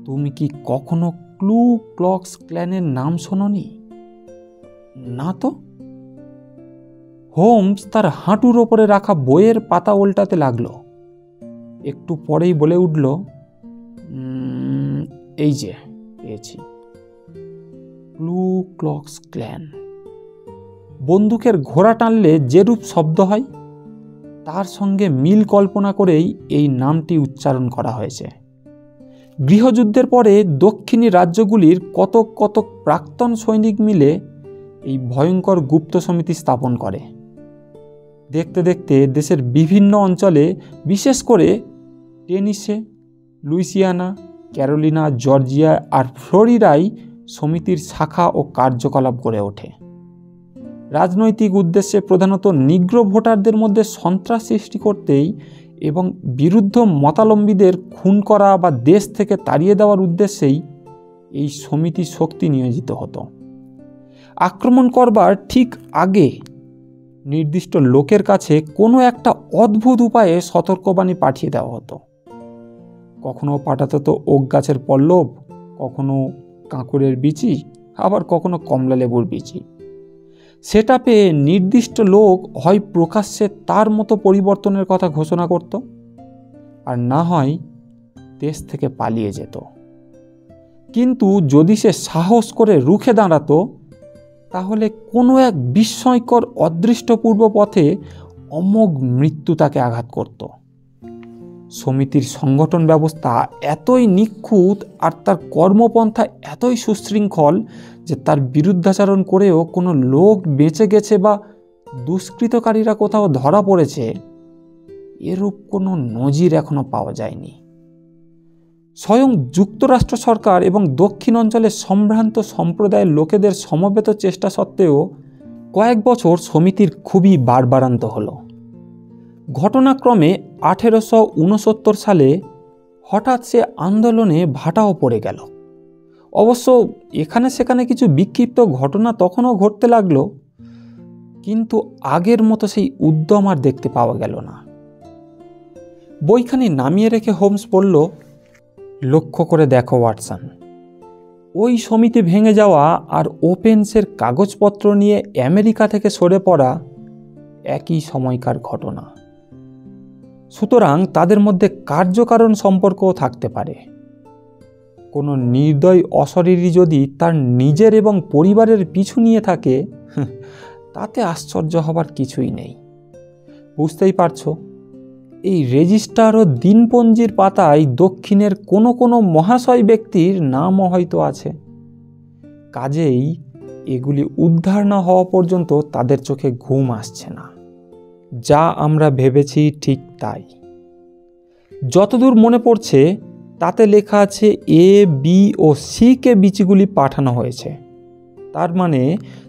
তুমি কি কখনো ক্লু ক্লক্স ক্ল্যানের নাম শোনোনি? না তো। হোমস তার হাঁটুর ওপরে রাখা বইয়ের পাতা উল্টাতে লাগলো। একটু পরেই বলে উঠল, এই যে পেয়েছি, ক্লু ক্লক্স ক্ল্যান। বন্দুকের ঘোড়া টানলে যেরূপ শব্দ হয় তার সঙ্গে মিল কল্পনা করেই এই নামটি উচ্চারণ করা হয়েছে। গৃহযুদ্ধের পরে দক্ষিণী রাজ্যগুলির কতক কতক প্রাক্তন সৈনিক মিলে এই ভয়ঙ্কর গুপ্ত সমিতি স্থাপন করে। দেখতে দেখতে দেশের বিভিন্ন অঞ্চলে, বিশেষ করে টেনিসে, লুইসিয়ানা, ক্যারোলিনা, জর্জিয়া আর ফ্লোরিডায় সমিতির শাখা ও কার্যকলাপ গড়ে ওঠে। রাজনৈতিক উদ্দেশ্যে প্রধানত নিগ্র ভোটারদের মধ্যে সন্ত্রাস সৃষ্টি করতেই এবং বিরুদ্ধ মতাবলম্বীদের খুন করা বা দেশ থেকে তাড়িয়ে দেওয়ার উদ্দেশ্যেই এই সমিতি শক্তি নিয়োজিত হতো। আক্রমণ করবার ঠিক আগে নির্দিষ্ট লোকের কাছে কোনো একটা অদ্ভুত উপায়ে সতর্কবাণী পাঠিয়ে দেওয়া হতো। কখনো পাঠাতো তো ওক গাছের পল্লব, কখনো কাঁকুরের বিচি, আবার কখনো কমলা লেবুর বিচি। সেটা পেয়ে নির্দিষ্ট লোক হয় প্রকাশ্যে তার মতো পরিবর্তনের কথা ঘোষণা করত, আর না হয় দেশ থেকে পালিয়ে যেত। কিন্তু যদি সে সাহস করে রুখে দাঁড়াতো তাহলে কোনো এক বিস্ময়কর অদৃষ্টপূর্ব পথে অমোঘ মৃত্যু তাকে আঘাত করত। সমিতির সংগঠন ব্যবস্থা এতই নিখুঁত আর তার কর্মপন্থা এতই সুশৃঙ্খল যে তার বিরুদ্ধাচরণ করেও কোনো লোক বেঁচে গেছে বা দুষ্কৃতকারীরা কোথাও ধরা পড়েছে এরূপ কোনো নজির এখনো পাওয়া যায়নি। স্বয়ং যুক্তরাষ্ট্র সরকার এবং দক্ষিণ অঞ্চলের সম্ভ্রান্ত সম্প্রদায়ের লোকেদের সমবেত চেষ্টা সত্ত্বেও কয়েক বছর সমিতির খুবই বাড়বাড়ন্ত হলো। ঘটনাক্রমে 1869 সালে হঠাৎ সে আন্দোলনে ভাটাও পড়ে গেল। অবশ্য এখানে সেখানে কিছু বিক্ষিপ্ত ঘটনা তখনও ঘটতে লাগলো, কিন্তু আগের মতো সেই উদ্যম আর দেখতে পাওয়া গেল না। বইখানি নামিয়ে রেখে হোমস বলল, লক্ষ্য করে দেখো ওয়াটসন, ওই সমিতি ভেঙে যাওয়া আর ওপেন্সের কাগজপত্র নিয়ে আমেরিকা থেকে সরে পড়া একই সময়কার ঘটনা। সুতরাং তাদের মধ্যে কার্যকারণ সম্পর্কও থাকতে পারে। কোনো নির্দয় অশরীরী যদি তার নিজের এবং পরিবারের পিছু নিয়ে থাকে তাতে আশ্চর্য হবার কিছুই নেই। বুঝতেই পারছো, এই রেজিস্টার ও দিনপঞ্জির পাতায় দক্ষিণের কোনো কোনো মহাশয় ব্যক্তির নামও হয়তো আছে। কাজেই এগুলি উদ্ধার না হওয়া পর্যন্ত তাদের চোখে ঘুম আসছে না। যা আমরা ভেবেছি ঠিক তাই। যতদূর মনে পড়ছে তাতে লেখা আছে এ, বি ও সিকে বিচিগুলি পাঠানো হয়েছে। তার মানে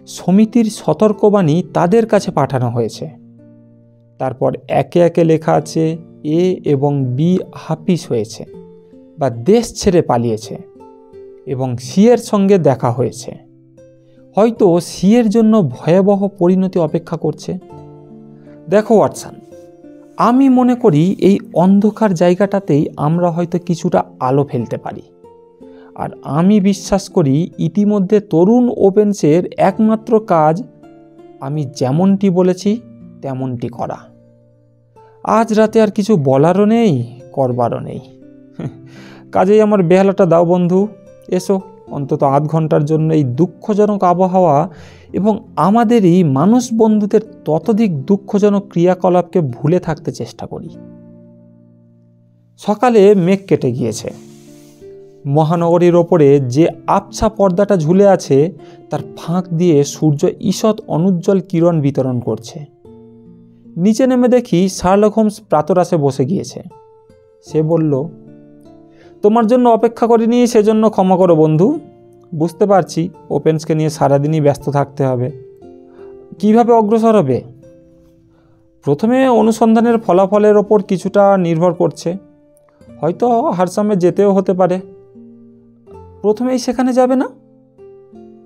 সমিতির সতর্কবাণী তাদের কাছে পাঠানো হয়েছে। তারপর একে একে লেখা আছে এ এবং বি হাফিস হয়েছে বা দেশ ছেড়ে পালিয়েছে এবং সি এর সঙ্গে দেখা হয়েছে। হয়তো সি এর জন্য ভয়াবহ পরিণতি অপেক্ষা করছে। দেখো ওয়াটসন, আমি মনে করি এই অন্ধকার জায়গাটাতেই আমরা হয়তো কিছুটা আলো ফেলতে পারি। আর আমি বিশ্বাস করি ইতিমধ্যে তরুণ ওপেন্সের একমাত্র কাজ আমি যেমনটি বলেছি তেমনটি করা। আজ রাতে আর কিছু বলারও নেই, করবারও নেই। কাজেই আমার বেহালাটা দাও বন্ধু, এসো অন্তত আধ ঘন্টার জন্য এই দুঃখজনক আবহাওয়া এবং আমাদেরই মানুষ বন্ধুদের ততোধিক দুঃখজনক ক্রিয়াকলাপকে ভুলে থাকতে চেষ্টা করি। সকালে মেঘ কেটে গিয়েছে। মহানগরীর ওপরে যে আবছা পর্দাটা ঝুলে আছে তার ফাঁক দিয়ে সূর্য ঈষৎ অনুজ্জ্বল কিরণ বিতরণ করছে। নিচে নেমে দেখি শার্লক হোমস প্রাতরাশে বসে গিয়েছে। সে বলল, তোমার জন্য অপেক্ষা করিনি, সেজন্য ক্ষমা করো বন্ধু। বুঝতে পারছি ওপেন্সকে নিয়ে সারাদিনই ব্যস্ত থাকতে হবে। কিভাবে অগ্রসর হবে? প্রথমে অনুসন্ধানের ফলাফলের ওপর কিছুটা নির্ভর করছে। হয়তো হারসামে যেতেও হতে পারে। প্রথমেই সেখানে যাবে না?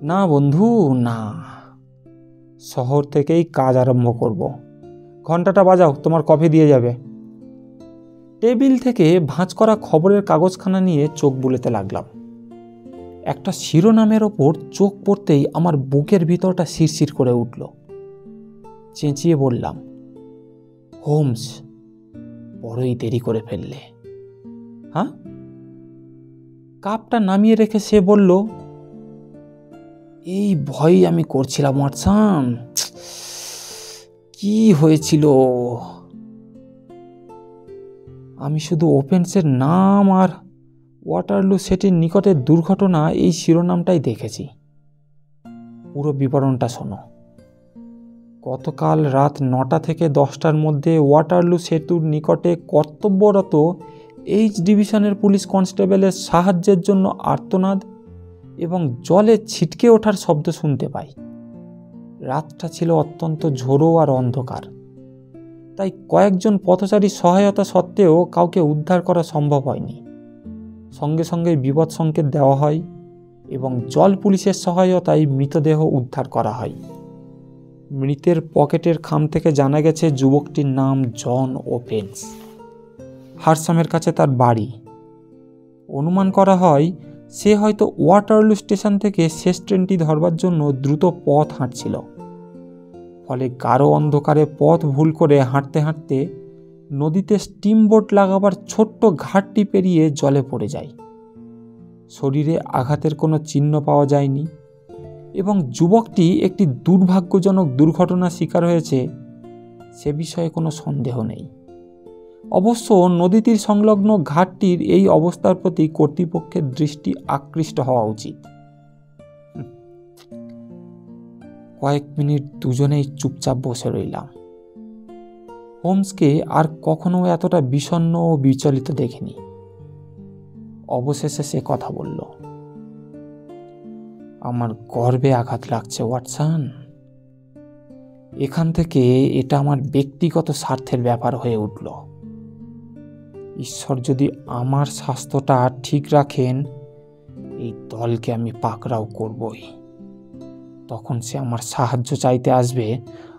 না বন্ধু, না। শহর থেকেই কাজ আরম্ভ করব। ঘন্টাটা বাজাও, তোমার কফি দিয়ে যাবে। টেবিল থেকে ভাঁজ করা খবরের কাগজখানা নিয়ে চোখ বুলাতে লাগলাম। একটা শিরোনামের ওপর চোখ পড়তেই আমার বুকের ভিতরটা শিরশির করে উঠল। চেঁচিয়ে বললাম, হোমস, বড়ই দেরি করে ফেললে। হ্যাঁ? কাপটা নামিয়ে রেখে সে বলল, এই ভয়ই আমি করছিলাম ওয়াটসন। কি হয়েছিল? আমি শুধু ওপেন্সের নাম আর ওয়াটারলু সেটির নিকটের দুর্ঘটনা এই শিরোনামটাই দেখেছি। পুরো বিবরণটা শোনো। গতকাল রাত 9টা থেকে 10টার মধ্যে ওয়াটারলু সেতুর নিকটে কর্তব্যরত এইচ ডিভিশনের পুলিশ কনস্টেবলের সাহায্যের জন্য আর্তনাদ এবং জলে ছিটকে ওঠার শব্দ শুনতে পাই। রাতটা ছিল অত্যন্ত ঝোড়ো আর অন্ধকার, তাই কয়েকজন পথচারীর সহায়তা সত্ত্বেও কাউকে উদ্ধার করা সম্ভব হয়নি। সঙ্গে সঙ্গে বিপদ সংকেত দেওয়া হয় এবং জল পুলিশের সহায়তায় মৃতদেহ উদ্ধার করা হয়। মৃতের পকেটের খাম থেকে জানা গেছে যুবকটির নাম জন ওপেন্স। হারসামের কাছে তার বাড়ি। অনুমান করা হয় সে হয়তো ওয়াটারলু স্টেশন থেকে শেষ ট্রেনটি ধরবার জন্য দ্রুত পথ হাঁটছিল। ফলে গাঢ় অন্ধকারে পথ ভুল করে হাঁটতে হাঁটতে নদীতে স্টিমবোট লাগাবার ছোট্ট ঘাটটি পেরিয়ে জলে পড়ে যায়। শরীরে আঘাতের কোনো চিহ্ন পাওয়া যায়নি এবং যুবকটি একটি দুর্ভাগ্যজনক দুর্ঘটনার শিকার হয়েছে সে বিষয়ে কোনো সন্দেহ নেই। অবশ্য নদীতীর সংলগ্ন ঘাটটির এই অবস্থার প্রতি কর্তৃপক্ষের দৃষ্টি আকৃষ্ট হওয়া উচিত। কয়েক মিনিট দুজনেই চুপচাপ বসে রইলাম। হোমসকে আর কখনো এতটা বিষণ্ণ ও বিচলিত দেখিনি। অবশেষে সে কথা বলল, আমার গর্বে আঘাত লাগছে ওয়াটসন। এখান থেকে এটা আমার ব্যক্তিগত স্বার্থের ব্যাপার হয়ে উঠল। ঈশ্বর যদি আমার স্বাস্থ্যটা ঠিক রাখেন, এই দলকে আমি পাকড়াও করবই। তখন সে আমার সাহায্য চাইতে আসবে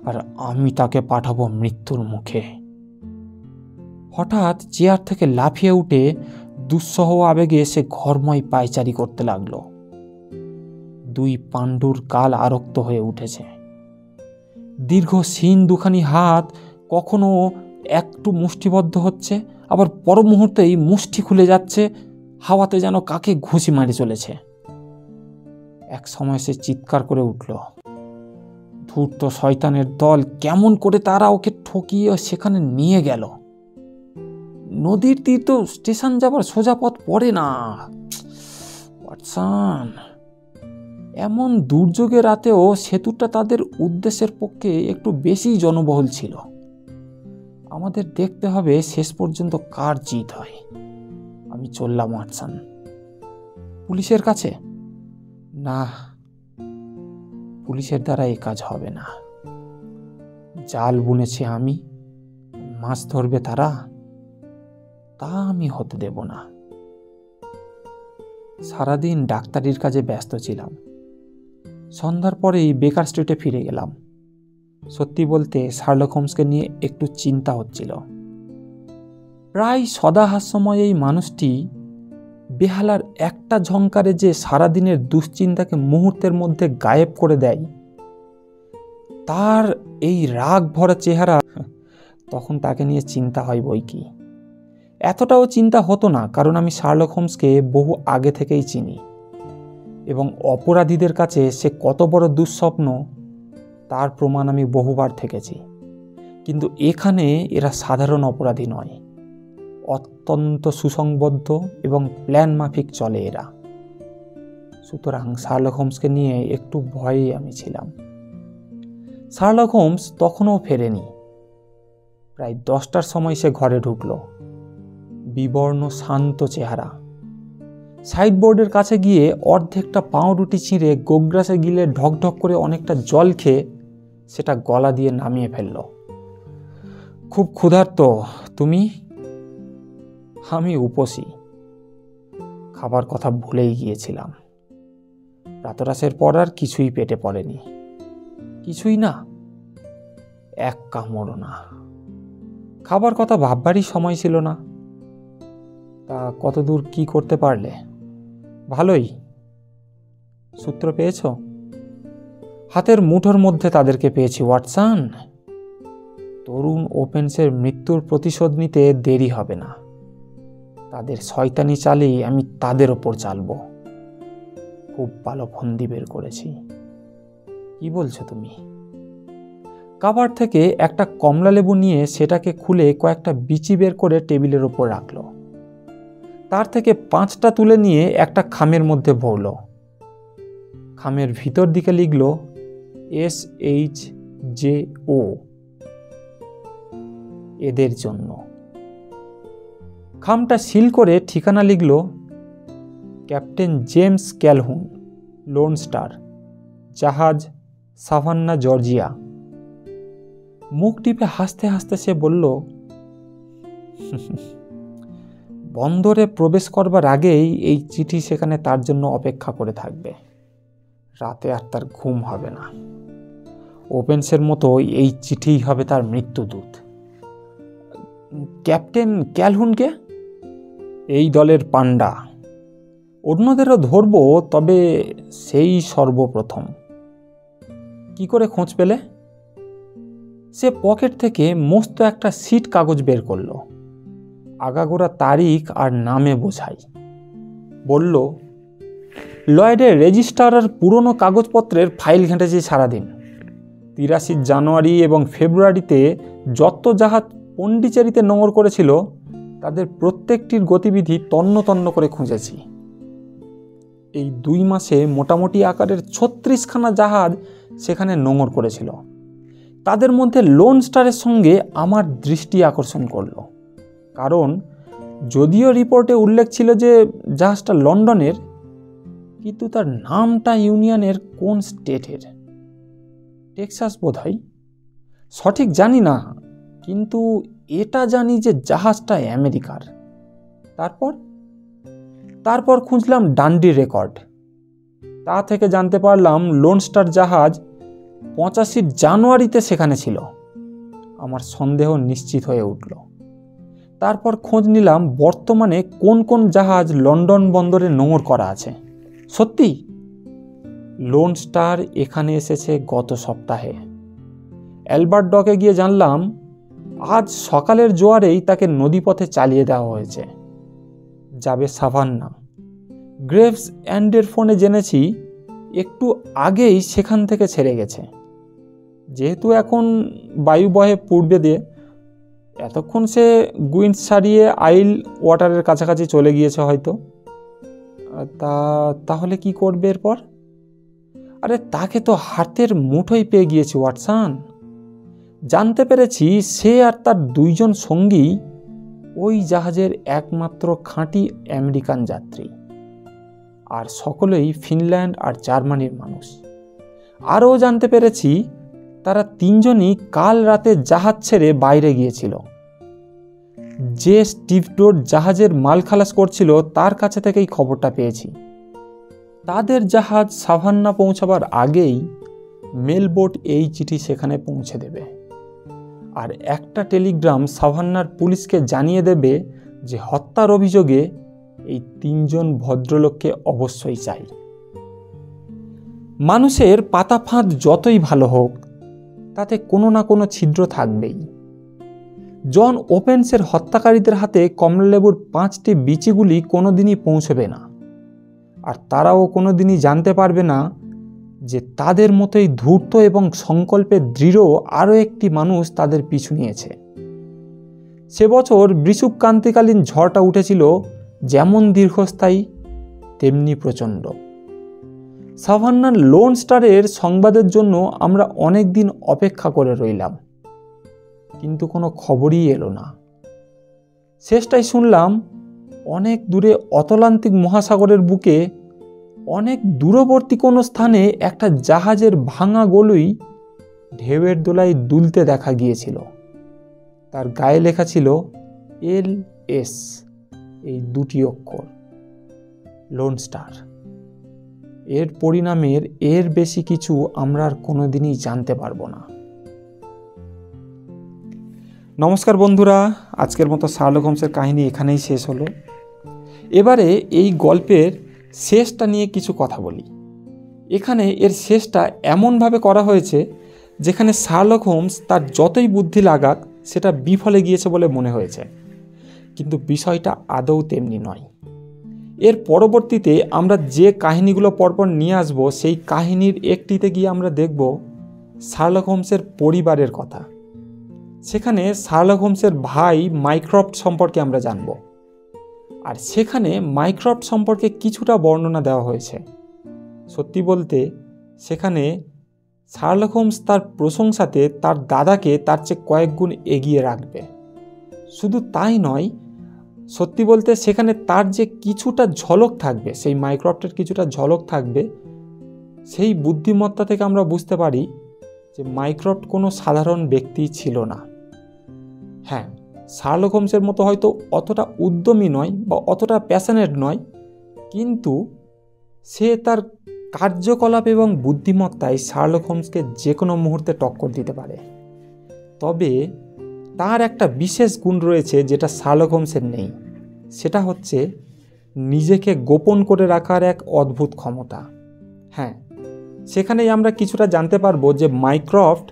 আর আমি তাকে পাঠাবো মৃত্যুর মুখে। হঠাৎ চেয়ার থেকে লাফিয়ে উঠে দুঃসহ আবেগে সে ঘরময় পায়চারি করতে লাগলো। দুই পাণ্ডুর গাল আরক্ত হয়ে উঠেছে। দীর্ঘ সিন দুখানি হাত কখনো একটু মুষ্টিবদ্ধ হচ্ছে, আবার পর মুহূর্তেই মুষ্টি খুলে যাচ্ছে, হাওয়াতে যেন কাকে ঘুষি মারি চলেছে। এক সময় সে চিৎকার করে উঠল, ধূর্ত শয়তানের দল, কেমন করে তারা ওকে ঠকিয়ে সেখানে নিয়ে গেল। নদীর তীর তো স্টেশন যাবার সোজা পথ পড়ে না ওয়াটসন। এমন দুর্যোগের রাতেও সেতুটা তাদের উদ্দেশ্যের পক্ষে একটু বেশি জনবহুল ছিল। আমাদের দেখতে হবে শেষ পর্যন্ত কার জিত হয়। আমি চললাম ওয়াটসন। পুলিশের কাছে? না, পুলিশের দ্বারা এ কাজ হবে না। জাল বুনেছি আমি, মাছ ধরবে তারা, তা আমি হতে দেব না। সারাদিন ডাক্তারির কাজে ব্যস্ত ছিলাম। সন্ধ্যার পরেই বেকার স্ট্রিটে ফিরে গেলাম। সত্যি বলতে শার্লক হোমসকে নিয়ে একটু চিন্তা হচ্ছিল। প্রায় সদাহাস্যময় এই মানুষটি বেহালার একটা ঝংকারে যে সারাদিনের দুশ্চিন্তাকে মুহূর্তের মধ্যে গায়েব করে দেয়, তার এই রাগ ভরা চেহারা, তখন তাকে নিয়ে চিন্তা হয় বই কি। এতটাও চিন্তা হতো না, কারণ আমি শার্লক হোমসকে বহু আগে থেকেই চিনি এবং অপরাধীদের কাছে সে কত বড় দুঃস্বপ্ন তার প্রমাণ আমি বহুবার থেকেছি। কিন্তু এখানে এরা সাধারণ অপরাধী নয়, অত্যন্ত সুসংবদ্ধ এবং প্ল্যান মাফিক চলে এরা। সুতরাং শার্লক হোমসকে নিয়ে একটু ভয়েই আমি ছিলাম। শার্লক হোমস তখনও ফেরেনি। প্রায় 10টার সময় সে ঘরে ঢুকল। বিবর্ণ শান্ত চেহারা। সাইডবোর্ডের কাছে গিয়ে অর্ধেকটা পাউরুটি ছিঁড়ে গোগ্রাসে গিলে ঢকঢক করে অনেকটা জল খেয়ে সেটা গলা দিয়ে নামিয়ে ফেলল। খুব ক্ষুধার্ত তুমি? আমি উপসী। খাবার কথা ভুলেই গিয়েছিলাম। প্রাতরাশের পর আর কিছুই পেটে পড়েনি। কিছুই না, এক কামড়ও না। খাবার কথা ভাববারই সময় ছিল না। তা কতদূর কি করতে পারলে? ভালোই। সূত্র পেয়েছ? হাতের মুঠোর মধ্যে তাদেরকে পেয়েছি ওয়াটসন। তরুণ ওপেন্সের মৃত্যুর প্রতিশোধ নিতে দেরি হবে না। তাদের শয়তানি চালেই আমি তাদের ওপর চালব। খুব ভালো ফন্দি বের করেছি। কি বলছো তুমি? কাবার থেকে একটা কমলা লেবু নিয়ে সেটাকে খুলে কয়েকটা বিচি বের করে টেবিলের ওপর রাখলো। তার থেকে 5টা তুলে নিয়ে একটা খামের মধ্যে ভরল। খামের ভিতর দিকে লিখল SHJO, এদের জন্য। খামটা সিল করে ঠিকানা লিখল ক্যাপ্টেন জেমস ক্যালহুন, লোন স্টার, জাহাজ সাভান্না, জর্জিয়া। মুখ টিপে হাসতে হাসতে সে বলল, বন্দরে প্রবেশ করবার আগেই এই চিঠি সেখানে তার জন্য অপেক্ষা করে থাকবে। রাতে আর তার ঘুম হবে না। ওপেন্সের মতো এই চিঠিই হবে তার মৃত্যুদূত। ক্যাপ্টেন ক্যালহুনকে? এই দলের পান্ডা। অন্যদেরও ধরব, তবে সেই সর্বপ্রথম। কি করে খোঁজ পেলে? সে পকেট থেকে মস্ত একটা সিট কাগজ বের করল। আগাগোড়া তারিখ আর নামে বোঝাই। বলল, লয়েডের রেজিস্ট্রারের পুরনো কাগজপত্রের ফাইল ঘেঁটেছি সারাদিন। 83 জানুয়ারি এবং ফেব্রুয়ারিতে যত জাহাজ পন্ডিচেরিতে নোঙর করেছিল তাদের প্রত্যেকটির গতিবিধি তন্ন তন্ন করে খুঁজেছি। এই 2 মাসে মোটামুটি আকারের 36খানা জাহাজ সেখানে নোঙর করেছিল। তাদের মধ্যে লোন স্টারের সঙ্গে আমার দৃষ্টি আকর্ষণ করলো। কারণ যদিও রিপোর্টে উল্লেখ ছিল যে জাহাজটা লন্ডনের, কিন্তু তার নামটা ইউনিয়নের কোন স্টেটের? টেক্সাস বোধহয়। সঠিক জানি না, কিন্তু এটা জানি যে জাহাজটা আমেরিকার। তারপর খুঁজলাম ডান্ডি রেকর্ড। তা থেকে জানতে পারলাম লোন স্টার জাহাজ 85 জানুয়ারিতে সেখানে ছিল। আমার সন্দেহ নিশ্চিত হয়ে উঠল। তারপর খোঁজ নিলাম বর্তমানে কোন কোন জাহাজ লন্ডন বন্দরে নোঙর করা আছে। সত্যি, লোন স্টার এখানে এসেছে গত সপ্তাহে। অ্যালবার্ট ডকে গিয়ে জানলাম আজ সকালের জোয়ারেই তাকে নদীপথে চালিয়ে দেওয়া হয়েছে। যাবে সাভান্না। গ্রেভস অ্যান্ডের ফোনে জেনেছি একটু আগেই সেখান থেকে ছেড়ে গেছে। যেহেতু এখন বায়ু বহে পূর্বে দিয়ে, এতক্ষণ সে গুইন্স ছাড়িয়ে আইল ওয়াটারের কাছাকাছি চলে গিয়েছে হয়তো। তাহলে কি করবে এরপর? আরে তাকে তো হাতের মুঠোয় পেয়ে গিয়েছি ওয়াটসন। জানতে পেরেছি সে আর তার 2 জন সঙ্গী ওই জাহাজের একমাত্র খাঁটি আমেরিকান যাত্রী, আর সকলেই ফিনল্যান্ড আর জার্মানির মানুষ। আরও জানতে পেরেছি তারা 3 জনই কাল রাতে জাহাজ ছেড়ে বাইরে গিয়েছিল। যে স্টিভডোর জাহাজের মাল খালাস করছিল তার কাছে থেকেই খবরটা পেয়েছি। তাদের জাহাজ সাভান্না পৌঁছাবার আগেই মেলবোট এই চিঠি সেখানে পৌঁছে দেবে, আর একটা টেলিগ্রাম সাভান্নার পুলিশকে জানিয়ে দেবে যে হত্যার অভিযোগে এই 3 জন ভদ্রলোককে অবশ্যই চাই। মানুষের পাতা ফাঁদ যতই ভালো হোক, তাতে কোনো না কোনো ছিদ্র থাকবেই। জন ওপেন্সের হত্যাকারীদের হাতে কমলালেবুর 5টি বিচিগুলি কোনোদিনই পৌঁছবে না, আর তারাও কোনোদিনই জানতে পারবে না যে তাদের মতোই ধূর্ত এবং সংকল্পে দৃঢ় আরও একটি মানুষ তাদের পিছু নিয়েছে। সে বছর বৃষুবক্রান্তিকালীন ঝড়টা উঠেছিল যেমন দীর্ঘস্থায়ী তেমনি প্রচণ্ড। সাভান্নার লোন স্টারের সংবাদের জন্য আমরা অনেক দিন অপেক্ষা করে রইলাম, কিন্তু কোনো খবরই এলো না। শেষটাই শুনলাম অনেক দূরে অতলান্তিক মহাসাগরের বুকে অনেক দূরবর্তী কোনো স্থানে একটা জাহাজের ভাঙা গলুই ঢেউয়ের দোলায় দুলতে দেখা গিয়েছিল। তার গায়ে লেখা ছিল LS, এই 2টি অক্ষর, লোন স্টার। এর পরিণামের এর বেশি কিছু আমরা আর কোনোদিনই জানতে পারবো না। নমস্কার বন্ধুরা, আজকের মতো শার্লক হোমসের কাহিনী এখানেই শেষ হলো। এবারে এই গল্পের শেষটা নিয়ে কিছু কথা বলি। এখানে এর শেষটা এমনভাবে করা হয়েছে যেখানে শার্লক হোমস তার যতই বুদ্ধি লাগাক সেটা বিফলে গিয়েছে বলে মনে হয়েছে, কিন্তু বিষয়টা আদৌ তেমনি নয়। এর পরবর্তীতে আমরা যে কাহিনীগুলো পরপর নিয়ে আসব, সেই কাহিনীর একটিতে গিয়ে আমরা দেখব শার্লক হোমসের পরিবারের কথা। সেখানে শার্লক হোমসের ভাই মাইক্রফট সম্পর্কে আমরা জানব, আর সেখানে মাইক্রফট সম্পর্কে কিছুটা বর্ণনা দেওয়া হয়েছে। সত্যি বলতে সেখানে শার্লক হোমস তার প্রশংসাতে তার দাদাকে তার চেয়ে কয়েক গুণ এগিয়ে রাখবে। শুধু তাই নয়, সত্যি বলতে সেখানে তার যে কিছুটা ঝলক থাকবে, সেই মাইক্রফটের কিছুটা ঝলক থাকবে, সেই বুদ্ধিমত্তা থেকে আমরা বুঝতে পারি যে মাইক্রফট কোনো সাধারণ ব্যক্তি ছিল না। হ্যাঁ, শার্লক হোমসের মতো হয়তো অতটা উদ্যমী নয় বা অতটা প্যাশনেট নয়, কিন্তু সে তার কার্যকলাপ এবং বুদ্ধিমত্তায় শার্লক হোমসকে যে কোনো মুহূর্তে টক্কর দিতে পারে। তবে তার একটা বিশেষ গুণ রয়েছে যেটা শার্লক হোমসের নেই, সেটা হচ্ছে নিজেকে গোপন করে রাখার এক অদ্ভুত ক্ষমতা। হ্যাঁ, সেখানেই আমরা কিছুটা জানতে পারবো যে মাইক্রফট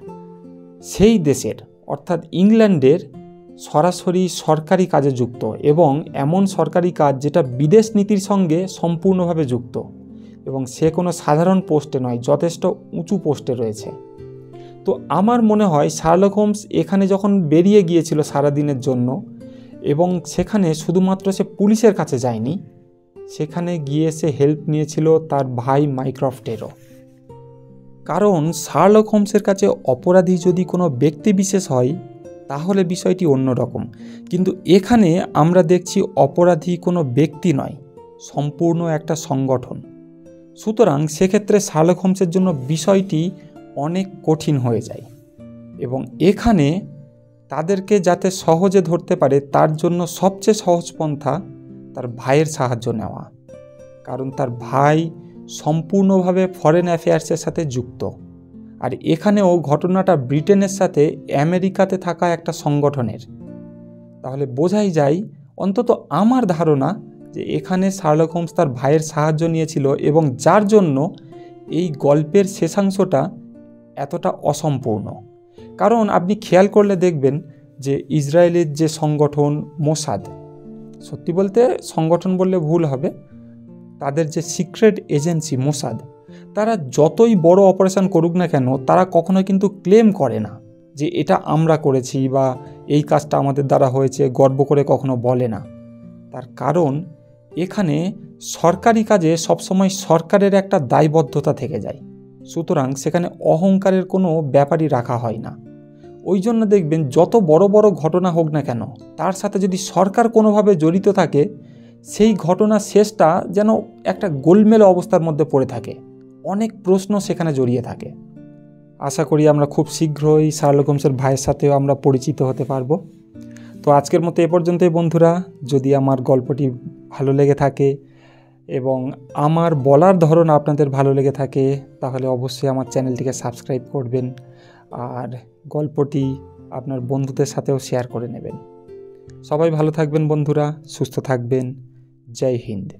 সেই দেশের অর্থাৎ ইংল্যান্ডের সরাসরি সরকারি কাজে যুক্ত, এবং এমন সরকারি কাজ যেটা বিদেশ নীতির সঙ্গে সম্পূর্ণভাবে যুক্ত, এবং সে কোনো সাধারণ পোস্টে নয়, যথেষ্ট উঁচু পোস্টে রয়েছে। তো আমার মনে হয় শার্লক হোমস এখানে যখন বেরিয়ে গিয়েছিল সারাদিনের জন্য, এবং সেখানে শুধুমাত্র সে পুলিশের কাছে যায়নি, সেখানে গিয়ে সে হেল্প নিয়েছিল তার ভাই মাইক্রফটেরও। কারণ শার্লক হোমসের কাছে অপরাধী যদি কোনো ব্যক্তি বিশেষ হয় তাহলে বিষয়টি অন্যরকম, কিন্তু এখানে আমরা দেখছি অপরাধী কোনো ব্যক্তি নয়, সম্পূর্ণ একটা সংগঠন। সুতরাং সেক্ষেত্রে শার্লক হোমসের জন্য বিষয়টি অনেক কঠিন হয়ে যায়, এবং এখানে তাদেরকে যাতে সহজে ধরতে পারে তার জন্য সবচেয়ে সহজ পন্থা তার ভাইয়ের সাহায্য নেওয়া। কারণ তার ভাই সম্পূর্ণভাবে ফরেন অ্যাফেয়ার্সের সাথে যুক্ত, আর এখানেও ঘটনাটা ব্রিটেনের সাথে আমেরিকাতে থাকা একটা সংগঠনের। তাহলে বোঝাই যায়, অন্তত আমার ধারণা, যে এখানে শার্লক হোমস তার ভাইয়ের সাহায্য নিয়েছিল, এবং যার জন্য এই গল্পের শেষাংশটা এতটা অসম্পূর্ণ। কারণ আপনি খেয়াল করলে দেখবেন যে ইসরায়েলের যে সংগঠন মোসাদ, সত্যি বলতে সংগঠন বললে ভুল হবে, তাদের যে সিক্রেট এজেন্সি মোসাদ, তারা যতই বড় অপারেশন করুক না কেন, তারা কখনো কিন্তু ক্লেম করে না যে এটা আমরা করেছি বা এই কাজটা আমাদের দ্বারা হয়েছে, গর্ব করে কখনো বলে না। তার কারণ এখানে সরকারি কাজে সবসময় সরকারের একটা দায়বদ্ধতা থেকে যায়, সুতরাং সেখানে অহংকারের কোনো ব্যাপারই রাখা হয় না। ওই জন্য দেখবেন যত বড় বড় ঘটনা হোক না কেন, তার সাথে যদি সরকার কোনোভাবে জড়িত থাকে, সেই ঘটনার শেষটা যেন একটা গোলমেল অবস্থার মধ্যে পড়ে থাকে, অনেক প্রশ্ন সেখানে জড়িয়ে থাকে। আশা করি আমরা খুব শীঘ্রই শার্লক হোমসের ভাইয়ের সাথেও আমরা পরিচিত হতে পারবো। তো আজকের মতো এ পর্যন্তই বন্ধুরা। যদি আমার গল্পটি ভালো লেগে থাকে এবং আমার বলার ধরন আপনাদের ভালো লেগে থাকে, তাহলে অবশ্যই আমার চ্যানেলটিকে সাবস্ক্রাইব করবেন আর গল্পটি আপনার বন্ধুদের সাথেও শেয়ার করে নেবেন। সবাই ভালো থাকবেন বন্ধুরা, সুস্থ থাকবেন। জয় হিন্দ।